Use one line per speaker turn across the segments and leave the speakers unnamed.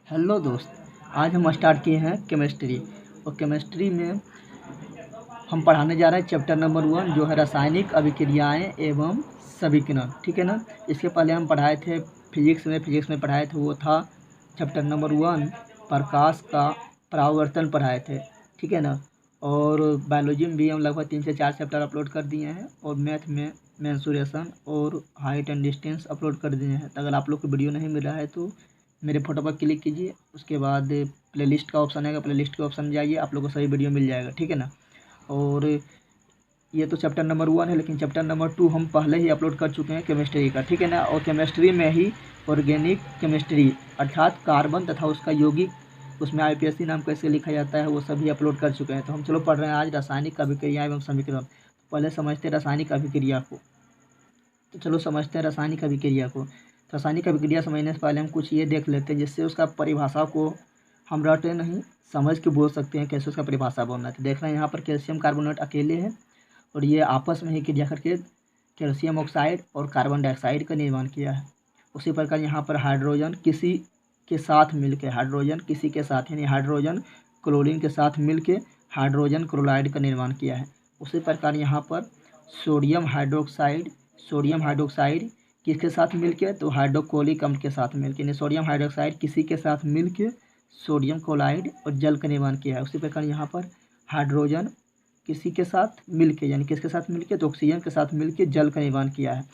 Hello दोस्त, आज हम स्टार्ट किए हैं केमिस्ट्री। और केमिस्ट्री में हम पढ़ाने जा रहे हैं चैप्टर नंबर 1 जो है रासायनिक अभिक्रियाएं एवं समीकरण। ठीक है ना। इसके पहले हम पढ़ाए थे फिजिक्स में पढ़ाए थे, वो था चैप्टर नंबर 1 प्रकाश का परावर्तन पढ़ाए थे। ठीक है ना। और बायोलॉजी में भी हम लगभग 3 से 4 चैप्टर अपलोड कर दिए हैं। और मैथ में मेंसुरेशन और हाइट एंड डिस्टेंस अपलोड कर दिए हैं। तो अगर आप लोग को वीडियो नहीं मिल रहा है तो मेरे फोटो पर क्लिक कीजिए, उसके बाद प्लेलिस्ट का ऑप्शन आएगा, प्लेलिस्ट के ऑप्शन में जाइए, आप लोग को सही वीडियो मिल जाएगा। ठीक है ना। और ये तो चैप्टर नंबर 1 है, लेकिन चैप्टर नंबर 2 हम पहले ही अपलोड कर चुके हैं केमिस्ट्री का। ठीक है ना। और केमिस्ट्री में ही ऑर्गेनिक केमिस्ट्री अर्थात कार्बन तथा उसका यौगिक, उसमें IPSC नाम कैसे लिखा जाता है, वो सभी अपलोड कर चुके हैं। तो हम चलो पढ़ रहे हैं आज रासायनिक अभिक्रिया एवं समीकरण। पहले समझते हैं रासायनिक अभिक्रिया को। तो चलो समझते हैं रासायनिक अभिक्रिया को। रासायनिक अभिक्रिया समझने से पहले हम कुछ ये देख लेते हैं, जिससे उसका परिभाषा को हम रटे नहीं, समझ के बोल सकते हैं कैसे उसका परिभाषा बोलना है। तो देख रहे हैं यहाँ पर कैल्शियम कार्बोनेट अकेले है और ये आपस में ही क्रिया करके कैल्शियम ऑक्साइड और कार्बन डाइऑक्साइड का निर्माण किया है। उसी प्रकार यहाँ पर हाइड्रोजन किसी के साथ मिलकर, हाइड्रोजन किसी के साथ यानी हाइड्रोजन क्लोरीन के साथ मिलकर हाइड्रोजन क्लोराइड का निर्माण किया है। उसी प्रकार यहाँ पर सोडियम हाइड्रोक्साइड किसके साथ मिलके, तो हाइड्रोक्लोरिक अम्ल के साथ मिलके, यानी सोडियम हाइड्रोक्साइड किसी के साथ मिलके सोडियम क्लोराइड और जल का निर्माण किया है। उसी प्रकार यहाँ पर हाइड्रोजन किसी के साथ मिलके, यानी किसके साथ मिलके, तो ऑक्सीजन के साथ मिलके जल का निर्माण किया है।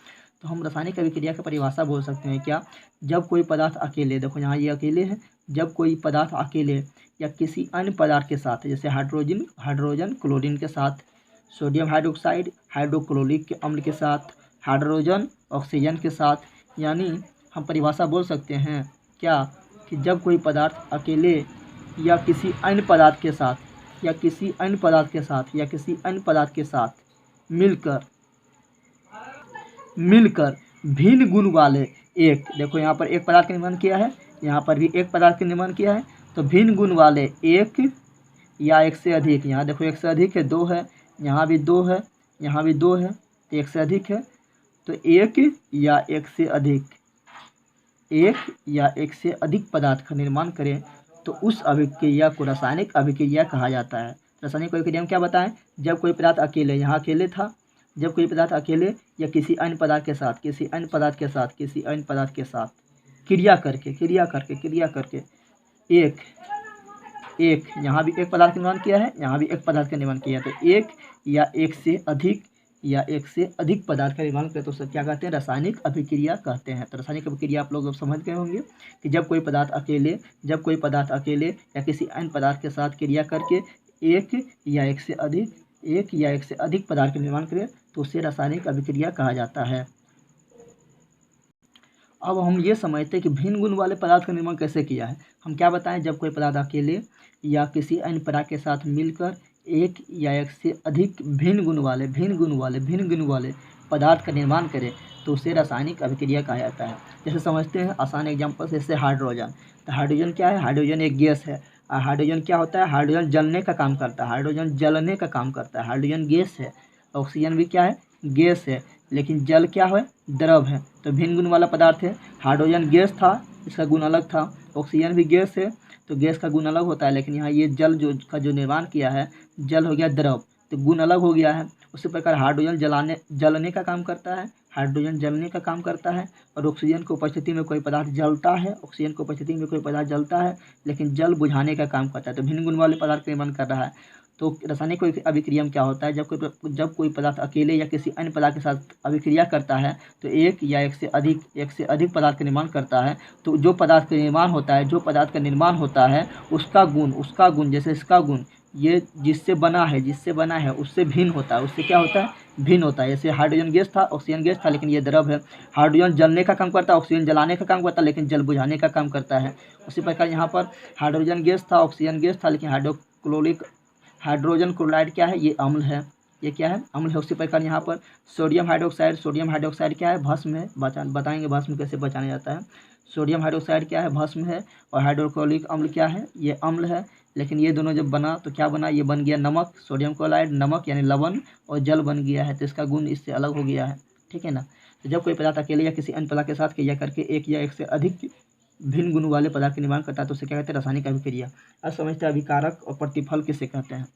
तो हम रासायनिक अभिक्रिया की परिभाषा बोल सकते हैं क्या, जब कोई पदार्थ अकेले, देखो यहाँ ये अकेले है, जब कोई पदार्थ अकेले या किसी अन्य पदार्थ के साथ, जैसे हाइड्रोजन क्लोरीन के साथ, सोडियम हाइड्रोक्साइड हाइड्रोक्लोरिक अम्ल के साथ, हाइड्रोजन ऑक्सीजन के साथ, यानी हम परिभाषा बोल सकते हैं क्या कि जब कोई पदार्थ अकेले या किसी अन्य पदार्थ के साथ या किसी अन्य पदार्थ के साथ या किसी अन्य पदार्थ के साथ मिलकर भिन्न गुण वाले एक, देखो यहाँ पर एक पदार्थ का निर्माण किया है, यहाँ पर भी एक पदार्थ का निर्माण किया है, तो भिन्न गुण वाले एक या एक से अधिक, यहाँ देखो एक से अधिक है, 2 है, यहाँ भी 2 है, यहाँ भी 2 है, तो एक से अधिक है, तो एक या एक से अधिक पदार्थ का निर्माण करें तो उस अभिक्रिया को रासायनिक अभिक्रिया कहा जाता है। रासायनिक अभिक्रिया में क्या बताएं, जब कोई पदार्थ अकेले, यहाँ अकेले था, जब कोई पदार्थ अकेले या किसी अन्य पदार्थ के साथ क्रिया करके एक यहाँ भी एक पदार्थ का निर्माण किया है, यहाँ भी एक पदार्थ का निर्माण किया है, तो एक या एक से अधिक पदार्थ का निर्माण करते तो उसे क्या कहते हैं, रासायनिक अभिक्रिया कहते हैं। तो रासायनिक अभिक्रिया आप लोग अब समझ गए होंगे कि जब कोई पदार्थ अकेले या किसी अन्य पदार्थ के साथ क्रिया करके एक या एक से अधिक पदार्थ का निर्माण करे तो उसे रासायनिक अभिक्रिया कहा जाता है। अब हम ये समझते हैं कि भिन्न गुण वाले पदार्थ का निर्माण कैसे किया है। हम क्या बताएं, जब कोई पदार्थ अकेले या किसी अन्य पदार्थ के साथ मिलकर एक या एक से अधिक भिन्न गुण वाले पदार्थ का निर्माण करे तो उसे रासायनिक अभिक्रिया कहा जाता है। जैसे समझते हैं आसान एग्जाम्पल, जैसे हाइड्रोजन। तो हाइड्रोजन क्या है, हाइड्रोजन एक गैस है। हाइड्रोजन क्या होता है, हाइड्रोजन जलने का काम करता है, हाइड्रोजन गैस है। ऑक्सीजन भी क्या है, गैस है, लेकिन जल क्या है, द्रव है। तो भिन्न गुण वाला पदार्थ है। हाइड्रोजन गैस था, इसका गुण अलग था। ऑक्सीजन भी गैस है, तो गैस का गुण अलग होता है, लेकिन यहाँ ये जल जो निर्माण किया है, जल हो गया द्रव, तो गुण अलग हो गया है। उसी प्रकार हाइड्रोजन जलने का काम करता है, और ऑक्सीजन की उपस्थिति में कोई पदार्थ जलता है, लेकिन जल बुझाने का काम करता है। तो भिन्न गुण वाले पदार्थ का निर्माण कर रहा है। तो रासायनिक अभिक्रिया में क्या होता है, जब कोई पदार्थ अकेले या किसी अन्य पदार्थ के साथ अभिक्रिया करता है तो एक या एक से अधिक पदार्थ का निर्माण करता है, तो जो पदार्थ का निर्माण होता है उसका गुण जैसे इसका गुण ये जिससे बना है उससे भिन्न होता है। उससे क्या होता है, भिन्न होता है। जैसे हाइड्रोजन गैस था, ऑक्सीजन गैस था, लेकिन ये द्रव है। हाइड्रोजन जलने का काम करता है, ऑक्सीजन जलाने का काम करता है, लेकिन जल बुझाने का काम करता है। उसी प्रकार यहाँ पर हाइड्रोजन गैस था, ऑक्सीजन गैस था, लेकिन हाइड्रोजन क्लोराइड क्या है, ये अम्ल है, ये क्या है, अम्ल है। उसी प्रकार यहाँ पर सोडियम हाइड्रोक्साइड क्या है, भस्म है। बताएंगे भस्म कैसे बचाया जाता है। सोडियम हाइड्रोक्साइड क्या है, भस्म है, और हाइड्रोक्लोरिक अम्ल क्या है, ये अम्ल है। लेकिन ये दोनों जब बना तो क्या बना, ये बन गया नमक। सोडियम क्लोराइड नमक यानी लवण, और जल बन गया है, तो इसका गुण इससे अलग हो गया है। ठीक है ना। तो जब कोई पदार्थ अकेले या किसी अन्य पदार्थ के साथ क्रिया करके एक या एक से अधिक भिन्न गुण वाले पदार्थ का निर्माण करता है तो उसे क्या कहते हैं, रासायनिक अभिक्रिया। अब समझते हैं अभिकारक और प्रतिफल किसे कहते हैं।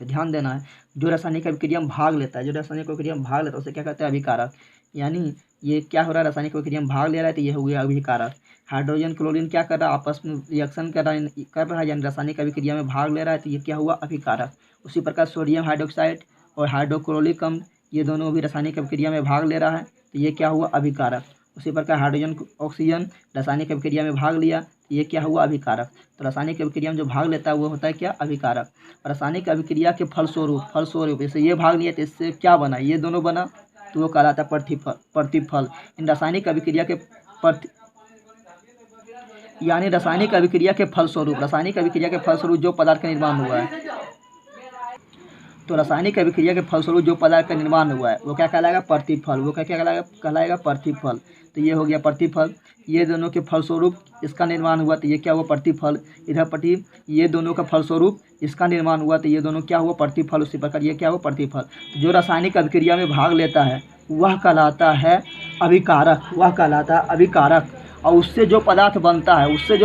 तो ध्यान देना है, जो रासायनिक अभिक्रिया में भाग लेता है, जो रासायनिक अभिक्रिया में भाग लेता है उसे क्या कहते हैं, अभिकारक। यानी ये क्या हो रहा है, रासायनिक अभिक्रिया में भाग ले रहा है तो ये हो गया अभिकारक। हाइड्रोजन क्लोरीन क्या कर रहा है, आपस में रिएक्शन कर रहा है यानी रासायनिक अभिक्रिया में भाग ले रहा है तो ये क्या हुआ, अभिकारक। उसी प्रकार सोडियम हाइड्रोक्साइड और हाइड्रोक्लोरिक अम्ल ये दोनों भी रासायनिक अभिक्रिया में भाग ले रहा है तो ये क्या हुआ, अभिकारक। उसी प्रकार हाइड्रोजन ऑक्सीजन रासायनिक अभिक्रिया में भाग लिया तो ये क्या हुआ, अभिकारक। तो रासायनिक अभिक्रिया में जो भाग लेता है वो होता है क्या, अभिकारक। रासायनिक अभिक्रिया के फलस्वरूप जैसे ये भाग लिया तो इससे क्या बना, ये दोनों बना तो वो कहलाता है प्रतिफल। इन रासायनिक अभिक्रिया के रासायनिक अभिक्रिया के फलस्वरूप जो पदार्थ का निर्माण हुआ है, तो रासायनिक अभिक्रिया के फलस्वरूप जो पदार्थ का निर्माण हुआ है वो क्या कहलाएगा, प्रतिफल। वो क्या कहलाएगा, प्रतिफल। तो ये हो गया प्रतिफल। ये दोनों के फलस्वरूप इसका निर्माण हुआ तो ये क्या हुआ, प्रतिफल। इधर ये दोनों का फलस्वरूप इसका निर्माण हुआ तो ये दोनों क्या हुआ, प्रतिफल। उसी प्रकार ये क्या हुआ, प्रतिफल। जो रासायनिक अभिक्रिया में भाग लेता है वह कहलाता है अभिकारक। और उससे जो पदार्थ बनता है उसको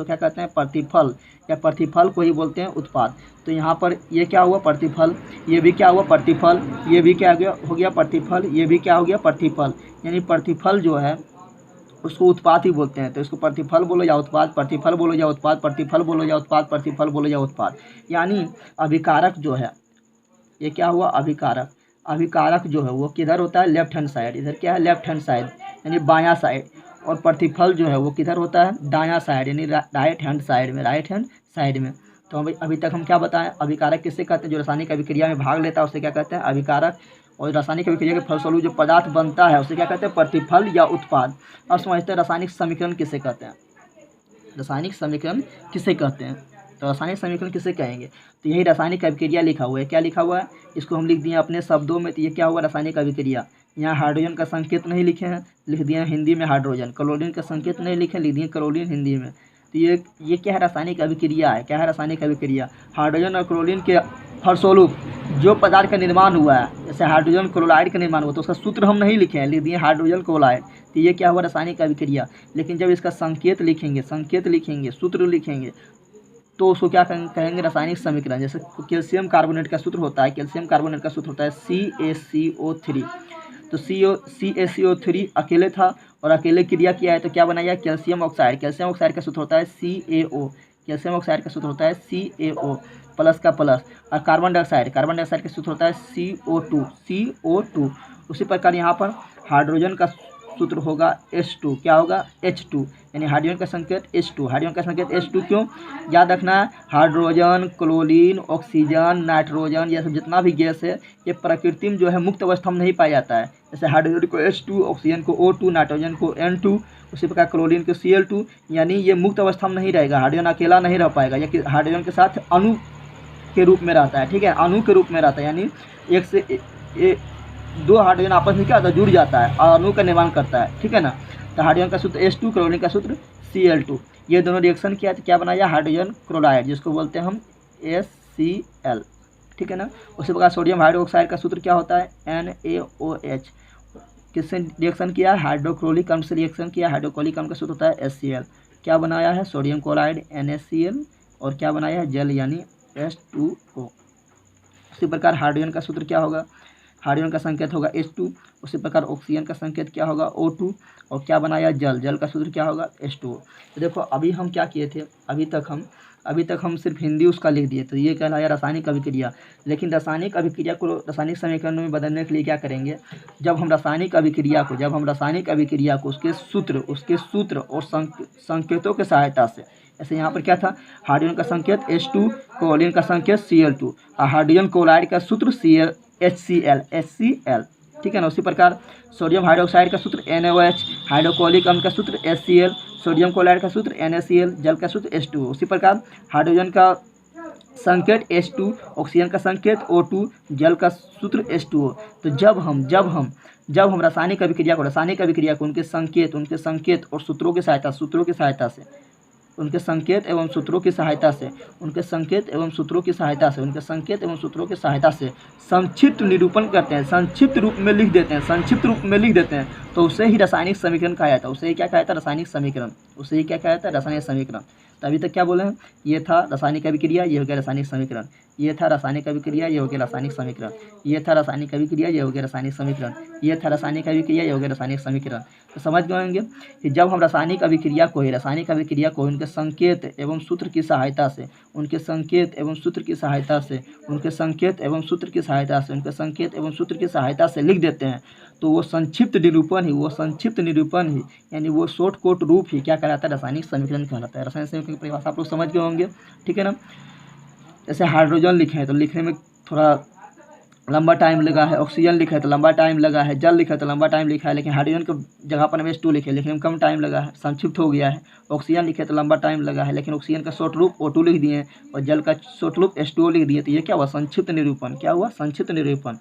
क्या कहते हैं, प्रतिफल, या प्रतिफल को ही बोलते हैं उत्पाद। तो यहाँ पर ये क्या हुआ, प्रतिफल। ये भी क्या हुआ, प्रतिफल। ये भी क्या हो गया, प्रतिफल। ये भी क्या हो गया, प्रतिफल। यानी प्रतिफल जो है उसको उत्पाद ही बोलते हैं। तो इसको प्रतिफल बोलो या उत्पाद, प्रतिफल बोलो या उत्पाद, प्रतिफल बोलो या उत्पाद, प्रतिफल बोलो या उत्पाद। यानी अभिकारक जो है ये क्या हुआ, अभिकारक। अभिकारक जो है वो किधर होता है, लेफ्ट हैंड साइड। इधर क्या है, लेफ्ट हैंड साइड यानी बायां साइड। और प्रतिफल जो है वो किधर होता है, दायां साइड यानी राइट हैंड साइड में। तो अभी तक हम क्या बताएं, अभिकारक किससे कहते हैं, जो रासायनिक अभिक्रिया में भाग लेता है उसे क्या कहते हैं, अभिकारक। और रासायनिक अभिक्रिया के फलस्वरूप जो पदार्थ बनता है उसे क्या कहते हैं, प्रतिफल या उत्पाद। अब समझते हैं रासायनिक समीकरण किसे कहते हैं। तो रासायनिक समीकरण किसे कहेंगे, तो यही रासायनिक अभिक्रिया लिखा हुआ है। क्या लिखा हुआ है, इसको हम लिख दिए अपने शब्दों में। तो ये क्या हुआ, रासायनिक अभिक्रिया। यहाँ हाइड्रोजन का संकेत नहीं लिखे हैं, लिख दिए हिंदी में हाइड्रोजन। क्लोरीन का संकेत नहीं लिखे, लिख दिए क्लोरीन हिंदी में। तो ये क्या है, रासायनिक अभिक्रिया है। क्या है, रासायनिक अभिक्रिया। हाइड्रोजन और क्लोरीन के फलस्वरूप जो पदार्थ का निर्माण हुआ है, जैसे हाइड्रोजन क्लोराइड का निर्माण हुआ तो उसका सूत्र हम नहीं लिखे हैं, लिख दिए हाइड्रोजन क्लोराइड। तो ये क्या हुआ, रासायनिक अभिक्रिया। लेकिन जब इसका संकेत लिखेंगे, सूत्र लिखेंगे तो उसको क्या कहेंगे, रासायनिक समीकरण। जैसे कैल्शियम कार्बोनेट का सूत्र होता है, CaCO3। तो CaCO3 अकेले था और अकेले क्रिया किया है तो क्या बनाया, कैल्शियम ऑक्साइड का सूत्र होता है CaO प्लस का प्लस। और कार्बन डाइऑक्साइड का सूत्र होता है CO2। उसी प्रकार यहाँ पर हाइड्रोजन का सूत्र होगा H2। क्या होगा, H2 यानी हाइड्रोजन का संकेत H2 क्यों, याद रखना है। हाइड्रोजन, क्लोरीन, ऑक्सीजन, नाइट्रोजन ये सब जितना भी गैस है ये प्रकृति में जो है मुक्त अवस्था में नहीं पाया जाता है। जैसे हाइड्रोजन को H2, ऑक्सीजन को O2, नाइट्रोजन को N2, उसी प्रकार क्लोरीन को Cl2। यानी ये मुक्त अवस्था में नहीं रहेगा, हाइड्रोजन अकेला नहीं रह पाएगा, ये हाइड्रोजन के साथ अणु के रूप में रहता है। ठीक है, अणु के रूप में रहता है, यानी एक से दो हाइड्रोजन आपस में क्या होता है, जुड़ जाता है और अणु का निर्माण करता है। ठीक है ना। तो हाइड्रोजन का सूत्र H2, क्लोरीन का सूत्र Cl2। ये दोनों रिएक्शन किया तो क्या बनाया, हाइड्रोजन क्लोराइड, जिसको बोलते हैं हम HCl। ठीक है ना। उसी प्रकार सोडियम हाइड्रोक्साइड का सूत्र क्या होता है, NaOH। किससे रिएक्शन किया, हाइड्रोक्लोरिक अम्ल से रिएक्शन किया, हाइड्रोक्लोरिक अम्ल का सूत्र होता है HCl। क्या बनाया है, सोडियम क्लोराइड NaCl, और क्या बनाया है, जल यानी H2O। उसी प्रकार हाइड्रोजन का सूत्र क्या होगा, हाइड्रोजन का संकेत होगा H2। उसी प्रकार ऑक्सीजन का संकेत क्या होगा, O2। और क्या बनाया, जल का सूत्र क्या होगा, H2O। तो देखो अभी हम क्या किए थे, अभी तक हम सिर्फ हिंदी उसका लिख दिए, तो ये कहलाया रासायनिक अभिक्रिया। लेकिन रासायनिक अभिक्रिया को रासायनिक समीकरणों में बदलने के लिए क्या करेंगे, जब हम रासायनिक अभिक्रिया को उसके सूत्र और संकेतों के सहायता से, ऐसे यहाँ पर क्या था, हाइड्रोजन का संकेत H2, क्लोरीन का संकेत Cl2 और हाइड्रोजन क्लोराइड का सूत्र HCl। ठीक है ना। उसी प्रकार सोडियम हाइड्रोक्साइड का सूत्र NaOH, हाइड्रोक्लोरिक अम्ल का सूत्र HCl, सोडियम क्लोराइड का सूत्र NaCl, जल का सूत्र H2O। उसी प्रकार हाइड्रोजन का संकेत H2, ऑक्सीजन का संकेत O2, जल का सूत्र H2O। तो जब हम रासायनिक अभिक्रिया को उनके संकेत और सूत्रों की सहायता से उनके संकेत एवं सूत्रों की सहायता से संक्षिप्त निरूपण करते हैं, संक्षिप्त रूप में लिख देते हैं, तो उसे ही रासायनिक समीकरण कहा जाता है। उसे ही क्या कहा जाता है? रासायनिक समीकरण। रासायनिक समीकरण। तो अभी तक क्या बोले हैं? ये था रासायनिक अभिक्रिया, ये हो गया रासायनिक समीकरण। ये था रासायनिक अभिक्रिया, ये हो गया रासायनिक समीकरण। ये था रासायनिक अभिक्रिया, ये हो गया रासायनिक समीकरण। ये था रासायनिक अभिक्रिया, ये हो गया रासायनिक समीकरण। तो समझ गए होंगे कि जब हम रासायनिक अभिक्रिया को उनके संकेत एवं सूत्र की सहायता से लिख देते हैं, तो वो संक्षिप्त निरूपण ही यानी वो शॉर्ट कोट रूप ही क्या कहलाता है? रासायनिक समीकरण कहलाता है। रासायनिक समीकरण की परिभाषा आप लोग समझ गए होंगे, ठीक है ना। जैसे हाइड्रोजन लिखे हैं तो लिखने में थोड़ा लंबा टाइम लगा है, ऑक्सीजन लिखा है तो लंबा टाइम लगा है, जल लिखा है तो लंबा टाइम लिखा है, लेकिन हाइड्रोजन की जगह पर हमने H2 लिखे, लिखने में कम टाइम लगा है, संक्षिप्त हो गया है। ऑक्सीजन लिखे तो लंबा टाइम लगा है, लेकिन ऑक्सीजन का शॉर्ट रूप O2 लिख दिए और जल का शॉर्ट रूप H2O लिख दिए, तो ये क्या हुआ? संक्षिप्त निरूपण। क्या हुआ? संक्षिप्त निरूपण।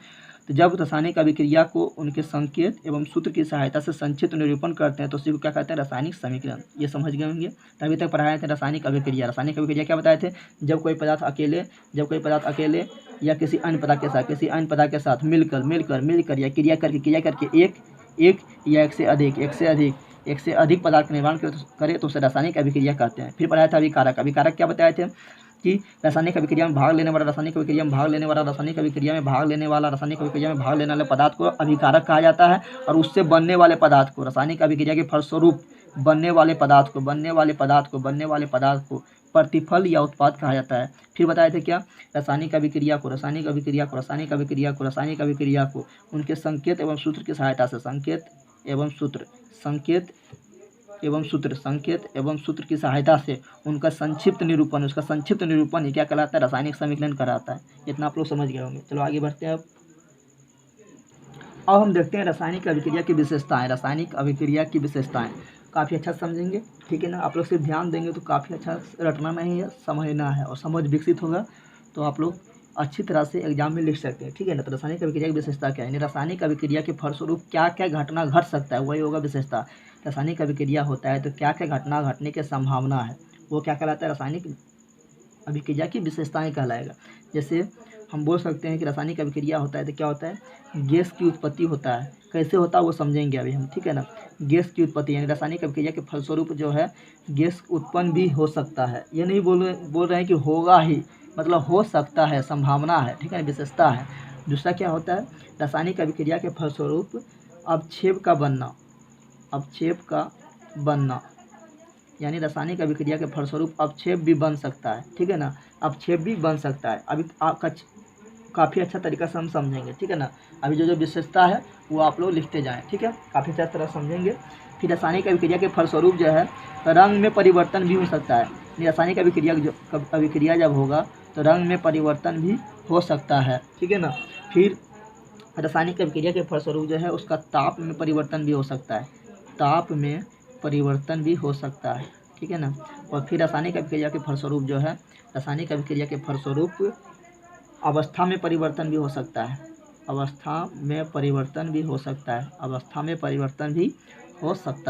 तो जब रासायनिक अभिक्रिया को उनके संकेत एवं सूत्र की सहायता से संक्षिप्त निरूपण करते हैं तो उसी को क्या कहते हैं? रासायनिक समीकरण। ये समझ गए होंगे। तभी तक पढ़ाए थे रासायनिक अभिक्रिया क्या बताए थे? जब कोई पदार्थ अकेले या किसी अन्य पदार्थ के साथ मिलकर या क्रिया करके एक या एक से अधिक पदार्थ का निर्माण करे तो उसे रासायनिक अभिक्रिया कहते हैं। फिर पढ़ाया था अभिकारक क्या बताए थे? कि रासायनिक अभिक्रिया में भाग लेने वाला पदार्थ को अभिकारक कहा जाता है, और उससे बनने वाले पदार्थ को, रासायनिक अभिक्रिया के फलस्वरूप बनने वाले पदार्थ को प्रतिफल या उत्पाद कहा जाता है। फिर बताए थे क्या? रासायनिक अभिक्रिया को उनके संकेत एवं सूत्र की सहायता से संकेत एवं सूत्र की सहायता से उसका संक्षिप्त निरूपण ही क्या कहलाता है? रासायनिक समीकरण कहलाता है। इतना आप लोग समझ गए होंगे। चलो आगे बढ़ते हैं। अब हम देखते हैं रासायनिक अभिक्रिया की विशेषताएं। काफ़ी अच्छा समझेंगे, ठीक है ना। आप लोग सिर्फ ध्यान देंगे तो काफ़ी अच्छा रटना नहीं है, समझना है, और समझ विकसित होगा तो आप लोग अच्छी तरह से एग्जाम में लिख सकते हैं, ठीक है ना। तो रासायनिक अभिक्रिया की विशेषता क्या है? रासायनिक अभिक्रिया के फलस्वरूप क्या क्या घटना घट सकता है, वही होगा विशेषता। रासायनिक अभिक्रिया होता है तो क्या क्या घटना घटने की संभावना है, वो क्या कहलाता है? रासायनिक अभिक्रिया की विशेषताएं कहलाएगा। जैसे हम बोल सकते हैं कि रासायनिक अभिक्रिया होता है तो क्या होता है? गैस की उत्पत्ति होता है। कैसे होता है वो समझेंगे अभी हम, ठीक है ना। गैस की उत्पत्ति यानी रासायनिक अभिक्रिया के फलस्वरूप जो है गैस उत्पन्न भी हो सकता है। ये नहीं बोल रहे हैं कि होगा ही, मतलब हो सकता है, संभावना है, ठीक है, विशेषता है। दूसरा क्या होता है? रासायनिक अभिक्रिया के फलस्वरूप अवक्षेप का बनना यानी रासायनिक अभिक्रिया के फलस्वरूप अवक्षेप भी बन सकता है, ठीक है ना। अवक्षेप भी बन सकता है। अभी आपका काफ़ी अच्छा तरीका से हम समझेंगे, ठीक है ना। अभी जो विशेषता है वो आप लोग लिखते जाएं, ठीक है, काफ़ी अच्छा तरह समझेंगे। फिर रासायनिक अभिक्रिया के फलस्वरूप जो है रंग में परिवर्तन भी हो सकता है। रासायनिक अभिक्रिया जब होगा तो रंग में परिवर्तन भी हो सकता है, ठीक है ना। फिर रासायनिक अभिक्रिया के फलस्वरूप जो है उसका ताप में परिवर्तन भी हो सकता है, ठीक है ना। और फिर रासायनिक अभिक्रिया के फलस्वरूप जो है अवस्था में परिवर्तन भी हो सकता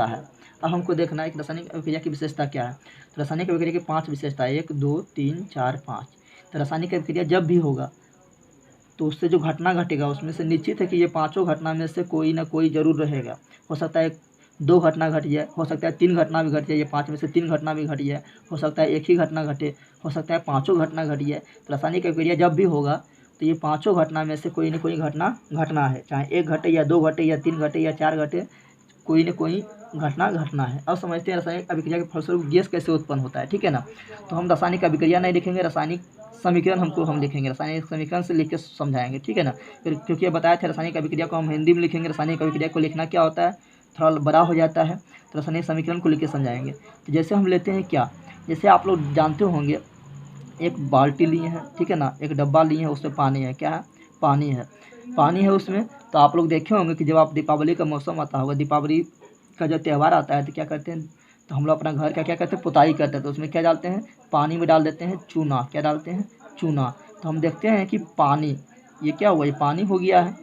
है। अब हमको देखना है कि रासायनिक अभिक्रिया की विशेषता क्या है। तो रासायनिक अभिक्रिया की 5 विशेषताएं, 1 2 3 4 5। तो रासायनिक अभिक्रिया जब भी होगा तो उससे जो घटना घटेगा उसमें से निश्चित है कि ये 5 घटना में से कोई ना कोई जरूर रहेगा। हो सकता है 2 घटना घट जाए, हो सकता है 3 घटना भी घट जाए, ये 5 में से 3 घटना भी घट जाए, हो सकता है 1 ही घटना घटे, हो सकता है 5 घटना घट जाए। तो रासायनिक अभिक्रिया जब भी होगा तो ये 5 घटना में से कोई ना कोई घटना घटना है, चाहे 1 घटे या 2 घटे या 3 घटे या 4 घटे, कोई ना कोई घटना घटना है। अब समझते हैं रासायनिक अभिक्रिया के फलस्वरूप गैस कैसे उत्पन्न होता है, ठीक है ना। तो हम रासायनिक अभिक्रिया नहीं लिखेंगे, रासायनिक समीकरण हम लिखेंगे, रासायनिक समीकरण से लिख के समझाएंगे, ठीक है ना। फिर क्योंकि ये बताया था रासायनिक अभिक्रिया को हम हिंदी में लिखेंगे, रासायनिक अभिक्रिया को लिखना क्या होता है, थोड़ा बड़ा हो जाता है, तो रासायनिक समीकरण को लिख के समझाएंगे। तो जैसे हम लेते हैं क्या, जैसे आप लोग जानते होंगे एक बाल्टी लिए हैं, ठीक है ना, एक डब्बा लिए हैं, उसमें पानी है, क्या है, पानी है उसमें। तो आप लोग देखे होंगे कि जब आप दीपावली का मौसम आता होगा, दीपावली का जो त्यौहार आता है तो क्या करते हैं, तो हम लोग अपना घर का क्या करते हैं, पुताई करते हैं। तो उसमें क्या डालते हैं, पानी में डाल देते हैं चूना। क्या डालते हैं, चूना। तो हम देखते हैं कि पानी, ये क्या हुआ, ये पानी हो गया है,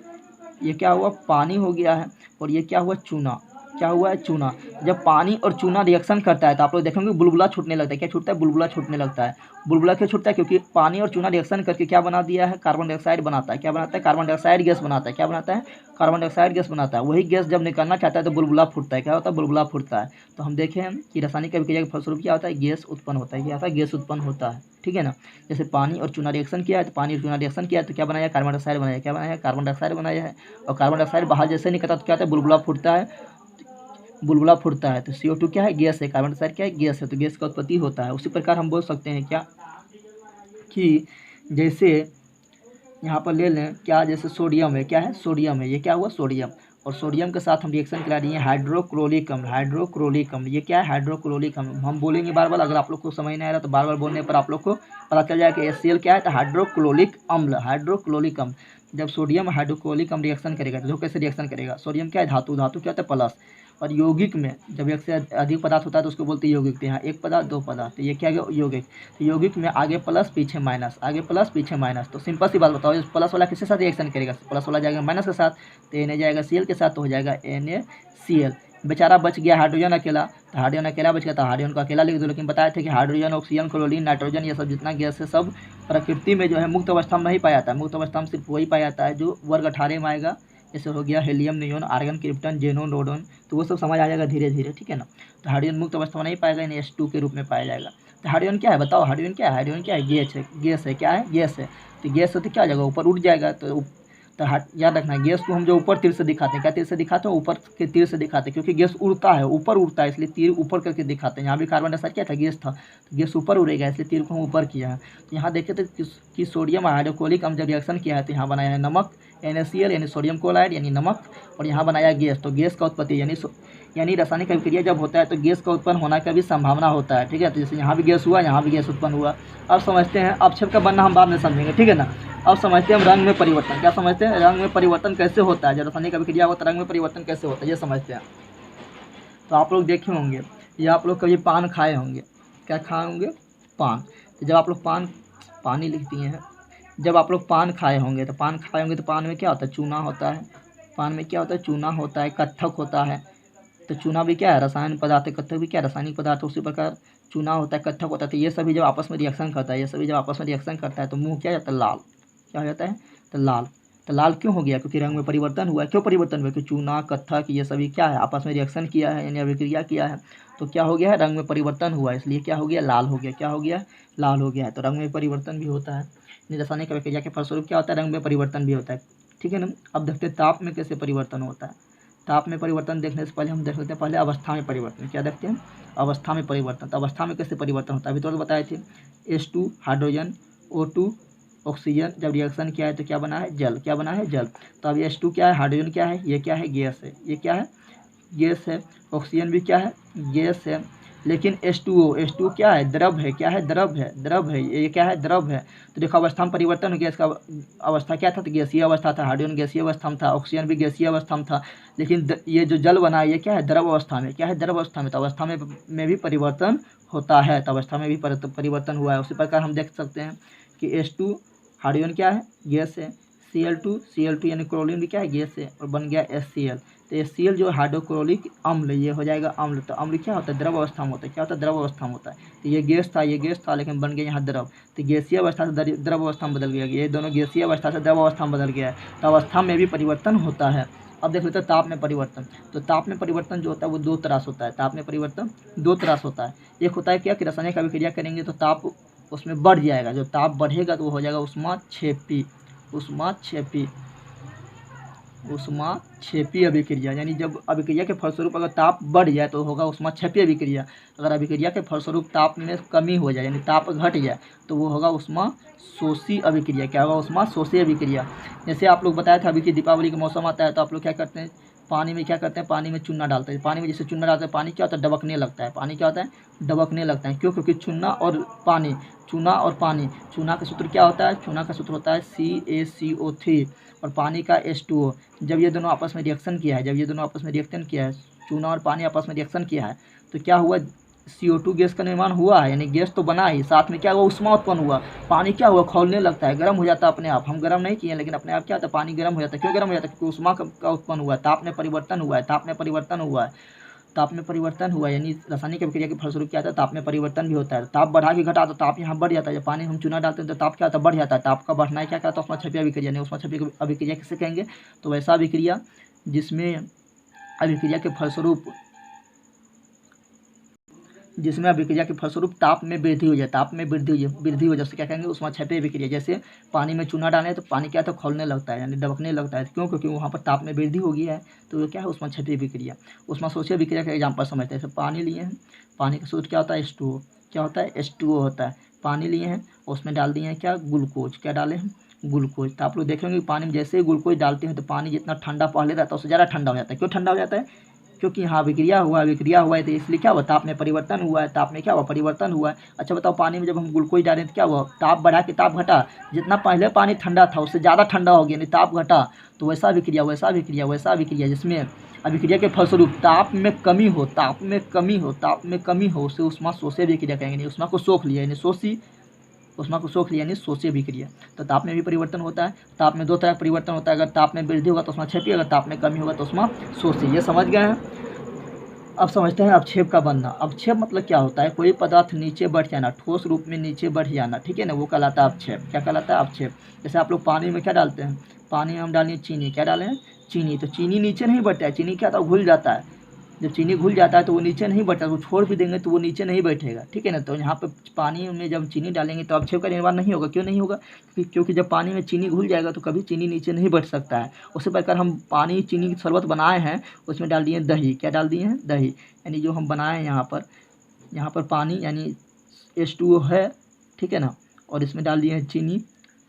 ये क्या हुआ, पानी हो गया है, और ये क्या हुआ, चूना। क्या हुआ है, चूना। जब पानी और चूना रिएक्शन करता है तो आप लोग देखेंगे बुलबुला छूटने लगता है। क्या छूटता है, बुलबुला छूटने लगता है। बुलबुला क्यों छूटता है, क्योंकि पानी और चूना रिएक्शन करके क्या बना दिया है, कार्बन डाइऑक्साइड बनाता है। क्या बनाता है, कार्बन डाइऑक्साइड गैस बनाता है। क्या बनाता है, कार्बन डाइऑक्साइड गैस बनाता है। वही गैस जब निकलना चाहता है तो बुलबुला फूटता है। क्या होता है, बुलबुला फूटता है। तो हम देखें कि रासायनिक अभिक्रिया के फलस्वरूप क्या होता है, गैस उत्पन्न होता है। क्या होता है, गैस उत्पन्न होता है। ठीक है ना। जैसे पानी और चूना रिएक्शन किया है तो पानी और चूना रिएक्शन किया है तो क्या बनाया, कार्बन डाइऑक्साइड बनाया। क्या बनाया, कार्बन डाइऑक्साइड बनाया है। और कार्बन डाइऑक्साइड बाहर जैसे निकलता तो क्या होता है, बुलबुला फूटता है। बुलबुला फूटता है तो CO2 क्या है, गैस है। कार्बन डाइऑक्साइड क्या है, गैस है। तो गैस का उत्पत्ति होता है। उसी प्रकार हम बोल सकते हैं क्या, कि जैसे यहाँ पर ले लें क्या, जैसे सोडियम है। क्या है, सोडियम है। ये क्या हुआ, सोडियम। और सोडियम के साथ हम रिएक्शन करा रही है हाइड्रोक्लोरिक अम्ल। हाइड्रोक्लोरिक अम्ल ये क्या है, हाइड्रोक्लोरिक अम्ल। हम बोलेंगे बार बार, अगर आप लोग को समझ नहीं आ रहा तो बार बार बोलने पर आप लोग को पता चल जाएगा कि HCl क्या है, तो हाइड्रोक्लोरिक अम्ल। हाइड्रोक्लोरिक अम्ल जब सोडियम हाइड्रोक्लोरिक अम्ल रिएक्शन करेगा तो कैसे रिएक्शन करेगा, सोडियम क्या है, धातु। धातु क्या होता है, प्लस। और यौगिक में जब एक से अधिक पदार्थ होता है तो उसको बोलते हैं यौगिक। तो यहाँ एक पदार्थ दो पदार्थ, तो ये क्या है, यौगिक। तो यौगिक में आगे प्लस पीछे माइनस, आगे प्लस पीछे माइनस। तो सिंपल सी बात बताओ, इस प्लस वाला किसके साथ रिएक्शन करेगा, प्लस वाला जाएगा माइनस के साथ, तो Na जाएगा Cl के साथ, तो हो जाएगा NaCl। बेचारा बच गया हाइड्रोजन अकेला, तो हाइड्रोजन अकेला बच गया, तो हाइड्रोजन को अकेला लिख दो। लेकिन बताए थे कि हाइड्रोजन, ऑक्सीजन, क्लोरीन, नाइट्रोजन ये सब जितना गैस है सब प्रकृति में जो है मुक्त अवस्था में नहीं पाया जाता है। मुक्त अवस्था में सिर्फ वही पाया जाता है जो वर्ग 18 में आएगा। जैसे हो गया helium, neon, argon, krypton, xenon, radon, तो वो सब समझ आ जाएगा धीरे धीरे। ठीक है ना। तो हाइड्रोजन मुक्त अवस्था में नहीं पाएगा, यानी H2 के रूप में पाया जाएगा। तो हाइड्रोजन क्या है बताओ, हाइड्रोजन क्या है, हाइड्रोजन क्या है, गैस है। गैस है, क्या है, गैस है। तो गैस है तो क्या हो जाएगा, ऊपर उठ जाएगा। तो याद रखना, गैस को हम जो ऊपर तीर से दिखाते हैं, क्या तीर से दिखाते हैं, ऊपर के तीर से दिखाते हैं, क्योंकि गैस उड़ता है, ऊपर उड़ता है, इसलिए तीर ऊपर करके दिखाते हैं। यहाँ भी कार्बन डाइऑक्साइड क्या था, गैस था, तो गैस ऊपर उड़ेगा, इसलिए तीर को हम ऊपर किया है। तो यहाँ देखे थे कि सोडियम हाइड्रोक्लोरिक अम्ल जब रिएक्शन किया है तो यहाँ बनाया है नमक, NaCl यानी सोडियम क्लोराइड यानी नमक, और यहाँ बनाया गैस। तो गैस का उत्पत्ति यानी रासायनिक अभिक्रिया जब होता है तो गैस का उत्पन्न होने का भी संभावना होता है। ठीक है। तो जैसे यहाँ भी गैस हुआ, यहाँ भी गैस उत्पन्न हुआ। अब समझते हैं, अवक्षेप का बनना हम बाद में समझेंगे। ठीक है ना। अब समझते हैं हम रंग में परिवर्तन। क्या समझते हैं, रंग में परिवर्तन कैसे होता है, जब रासायनिक अभिक्रिया होता है रंग में परिवर्तन कैसे होता है, ये समझते हैं। तो आप लोग देखे होंगे या आप लोग कभी पान खाए होंगे। क्या खाए होंगे, पान। तो जब आप लोग पानी लिख दिए हैं, जब आप लोग पान खाए होंगे तो पान में क्या होता है, चूना होता है। पान में क्या होता है, चूना होता है, कत्थक होता है। तो चूना भी क्या है, रसायन पदार्थ है, कत्थक भी क्या है, रासायनिक पदार्थ। उसी प्रकार चूना होता है, कत्थक होता है। तो ये सभी जब आपस में रिएक्शन करता है, तो मुँह क्या जाता है, लाल। क्या हो जाता है, तो लाल। तो लाल क्यों हो गया, क्योंकि रंग में परिवर्तन हुआ है। क्यों परिवर्तन हुआ, क्योंकि चूना, कत्थक ये सभी क्या है, आपस में रिएक्शन किया है, यानी अभिक्रिया किया है। तो क्या हो गया है, रंग में परिवर्तन हुआ है, इसलिए क्या हो गया, लाल हो गया। क्या हो गया, लाल हो गया है। तो रंग में परिवर्तन भी होता है, रासायनिक अभिक्रिया के फलस्वरूप क्या होता है, रंग में परिवर्तन भी होता है। ठीक है ना। अब देखते हैं ताप में कैसे परिवर्तन होता है। ताप में परिवर्तन देखने से पहले हम देख लेते हैं पहले अवस्था में परिवर्तन। क्या देखते हैं, अवस्था में परिवर्तन। तो अवस्था में कैसे परिवर्तन होता है, अभी तो बताए थे। H2 हाइड्रोजन, O2 ऑक्सीजन जब रिएक्शन किया है तो क्या बना है, जल। क्या बना है, जल। तो अब H2 क्या है, हाइड्रोजन क्या है, ये क्या है, गैस है। ये क्या है, गैस है। ऑक्सीजन भी क्या है, गैस है। लेकिन H2O क्या है, द्रव है। क्या है, द्रव है। ये क्या है, द्रव है। तो देखो अवस्था में परिवर्तन हो गया। इसका अवस्था क्या था, तो गैसीय अवस्था था। हाइड्रोजन गैसीय अवस्था में था, ऑक्सीजन भी गैसीय अवस्था में था। लेकिन ये जो जल बना है ये क्या है, द्रव अवस्था में। क्या है, द्रव अवस्था में। तो अवस्था में भी परिवर्तन होता है। तो अवस्था में भी परिवर्तन हुआ है। उसी प्रकार हम देख सकते हैं कि H2 हाइड्रोजन क्या है, गैस है। Cl2 यानी क्लोरीन भी क्या है, गैस है, और बन गया HCl। तो HCl जो हाइड्रोक्लोरिक अम्ल, ये हो जाएगा अम्ल। तो अम्ल क्या होता है, द्रव अवस्था में होता है। क्या होता है, द्रव अवस्था में होता है। तो ये गैस था लेकिन बन गया यहाँ द्रव। तो गैसीय अवस्था से द्रव अवस्था में बदल गया। ये दोनों गैसीय अवस्था से द्रव अवस्था में बदल गया है। तो अवस्था में भी परिवर्तन होता है। अब देख लेते हैं ताप में परिवर्तन। तो ताप में परिवर्तन जो होता है वो दो तरह से होता है। ताप में परिवर्तन दो तरह से होता है। एक होता है क्या, कि रासायनिक अभिक्रिया करेंगे तो ताप उसमें बढ़ जाएगा। जो ताप बढ़ेगा तो वो हो जाएगा ऊष्माक्षेपी अभिक्रिया। यानी जब अभिक्रिया के फलस्वरूप अगर ताप बढ़ जाए तो होगा ऊष्माक्षेपी अभिक्रिया। अगर अभिक्रिया के फलस्वरूप ताप में कमी हो जाए यानी ताप घट जाए तो वो होगा ऊष्माशोषी अभिक्रिया। क्या होगा, ऊष्माशोषी अभिक्रिया। जैसे आप लोग बताया था अभी कि दीपावली का मौसम आता है तो आप लोग क्या करते हैं, पानी में चूना डालते हैं। पानी में जैसे चूना डालते हैं पानी क्या होता है, डबकने लगता है। पानी क्या होता है, डबकने लगता है। क्यों, क्योंकि चूना और पानी, चूना का सूत्र क्या होता है, चूना का सूत्र होता है CaCO3 और पानी का H2O। जब ये दोनों आपस में रिएक्शन किया है, चूना और पानी आपस में रिएक्शन किया है तो क्या हुआ, CO2 गैस का निर्माण हुआ है, यानी गैस तो बना ही, साथ में क्या हुआ, उष्मा उत्पन्न हुआ। पानी क्या हुआ, खौलने लगता है, गर्म हो जाता है अपने आप। हम गर्म नहीं किए लेकिन अपने आप क्या होता है, पानी गर्म हो जाता है। क्यों गर्म हो जाता है, क्योंकि उष्मा का उत्पन्न हुआ है, ताप में परिवर्तन हुआ है, ताप में परिवर्तन हुआ है, ताप में परिवर्तन हुआ, यानी रासायनिक अभिक्रिया के फलस्वरूप क्या होता है, ताप में परिवर्तन भी होता है। ताप बढ़ा के घटा तो ताप यहाँ बढ़ जाता है। जब पानी हम चूना डालते हैं तो ताप क्या होता है, बढ़ जाता है। ताप का बढ़ना है क्या कहता है, ऊष्माक्षेपीय अभिक्रिया। नहीं, ऊष्माक्षेपीय अभिक्रिया किसे कहेंगे, तो वैसा अभिक्रिया जिसमें अभिक्रिया के फलस्वरूप ताप में वृद्धि हो जाए, ताप में वृद्धि हो जाए, उससे क्या कहेंगे, ऊष्माक्षेपीय अभिक्रिया। जैसे पानी में चूना डालें तो पानी क्या होता है, खौलने लगता है, यानी दबकने लगता है। क्यों, क्योंकि वहाँ पर ताप में वृद्धि हो गया है, तो ये क्या है, ऊष्माक्षेपीय अभिक्रिया। ऊष्माशोषीय अभिक्रिया का एग्जाम्पल समझते हैं। जैसे पानी लिए हैं, पानी का सूत्र क्या होता है, H2O। क्या होता है, H2O होता है। पानी लिए हैं, उसमें डाल दिए हैं क्या, ग्लूकोज। क्या डाले हैं, ग्लूकोज। तो आप लोग देखेंगे पानी में जैसे ही ग्लूकोज डालते हैं तो पानी जितना ठंडा पहले रहता है उससे ज़्यादा ठंडा हो जाता है। क्यों ठंडा हो जाता है, क्योंकि यहाँ अभिक्रिया हुआ है, तो इसलिए क्या हुआ, ताप में परिवर्तन हुआ है। ताप में क्या हुआ, परिवर्तन हुआ है। अच्छा बताओ, पानी में जब हम ग्लूकोज डालें तो क्या हुआ, ताप बढ़ा के ताप घटा। जितना पहले पानी ठंडा था उससे ज़्यादा ठंडा हो गया, नहीं ताप घटा। तो वैसा अभिक्रिया जिसमें अभिक्रिया के फलस्वरूप ताप में कमी हो, उसे ऊष्माशोषीय अभिक्रिया कहेंगे। नहीं, ऊष्मा को सोख लिया यानी शोषी अभिक्रिया। तो ताप में भी परिवर्तन होता है। ताप में दो तरह का परिवर्तन होता है, अगर ताप में वृद्धि होगा तो ऊष्माक्षेपीय, अगर ताप में कमी होगा तो ऊष्माशोषी। ये समझ गए हैं। अब समझते हैं अवक्षेप का बनना। अवक्षेप मतलब क्या होता है, कोई पदार्थ नीचे बढ़ जाना, ठोस रूप में नीचे बढ़ जाना, ठीक है ना, वो कहलाता है अवक्षेप। क्या कहलाता है, अवक्षेप। जैसे आप लोग पानी में क्या डालते हैं, पानी में हम डालें चीनी। क्या डालें, चीनी। तो चीनी नीचे नहीं बढ़ता है, चीनी क्या होता है, घुल जाता है। जब चीनी घुल जाता है तो वो नीचे नहीं बैठता, वो छोड़ भी देंगे तो वो नीचे नहीं बैठेगा, ठीक है ना। तो यहाँ पे पानी में जब चीनी डालेंगे तो अवक्षेप का निर्माण नहीं होगा। क्यों नहीं होगा, क्योंकि जब पानी में चीनी घुल जाएगा तो कभी चीनी नीचे नहीं बैठ सकता है। उससे प्रकार हम पानी चीनी की शरबत बनाए हैं, उसमें डाल दिए दही। क्या डाल दिए हैं, दही। यानी जो हम बनाए हैं यहाँ पर पानी यानी H2O है, ठीक है ना, और इसमें डाल दिए हैं चीनी।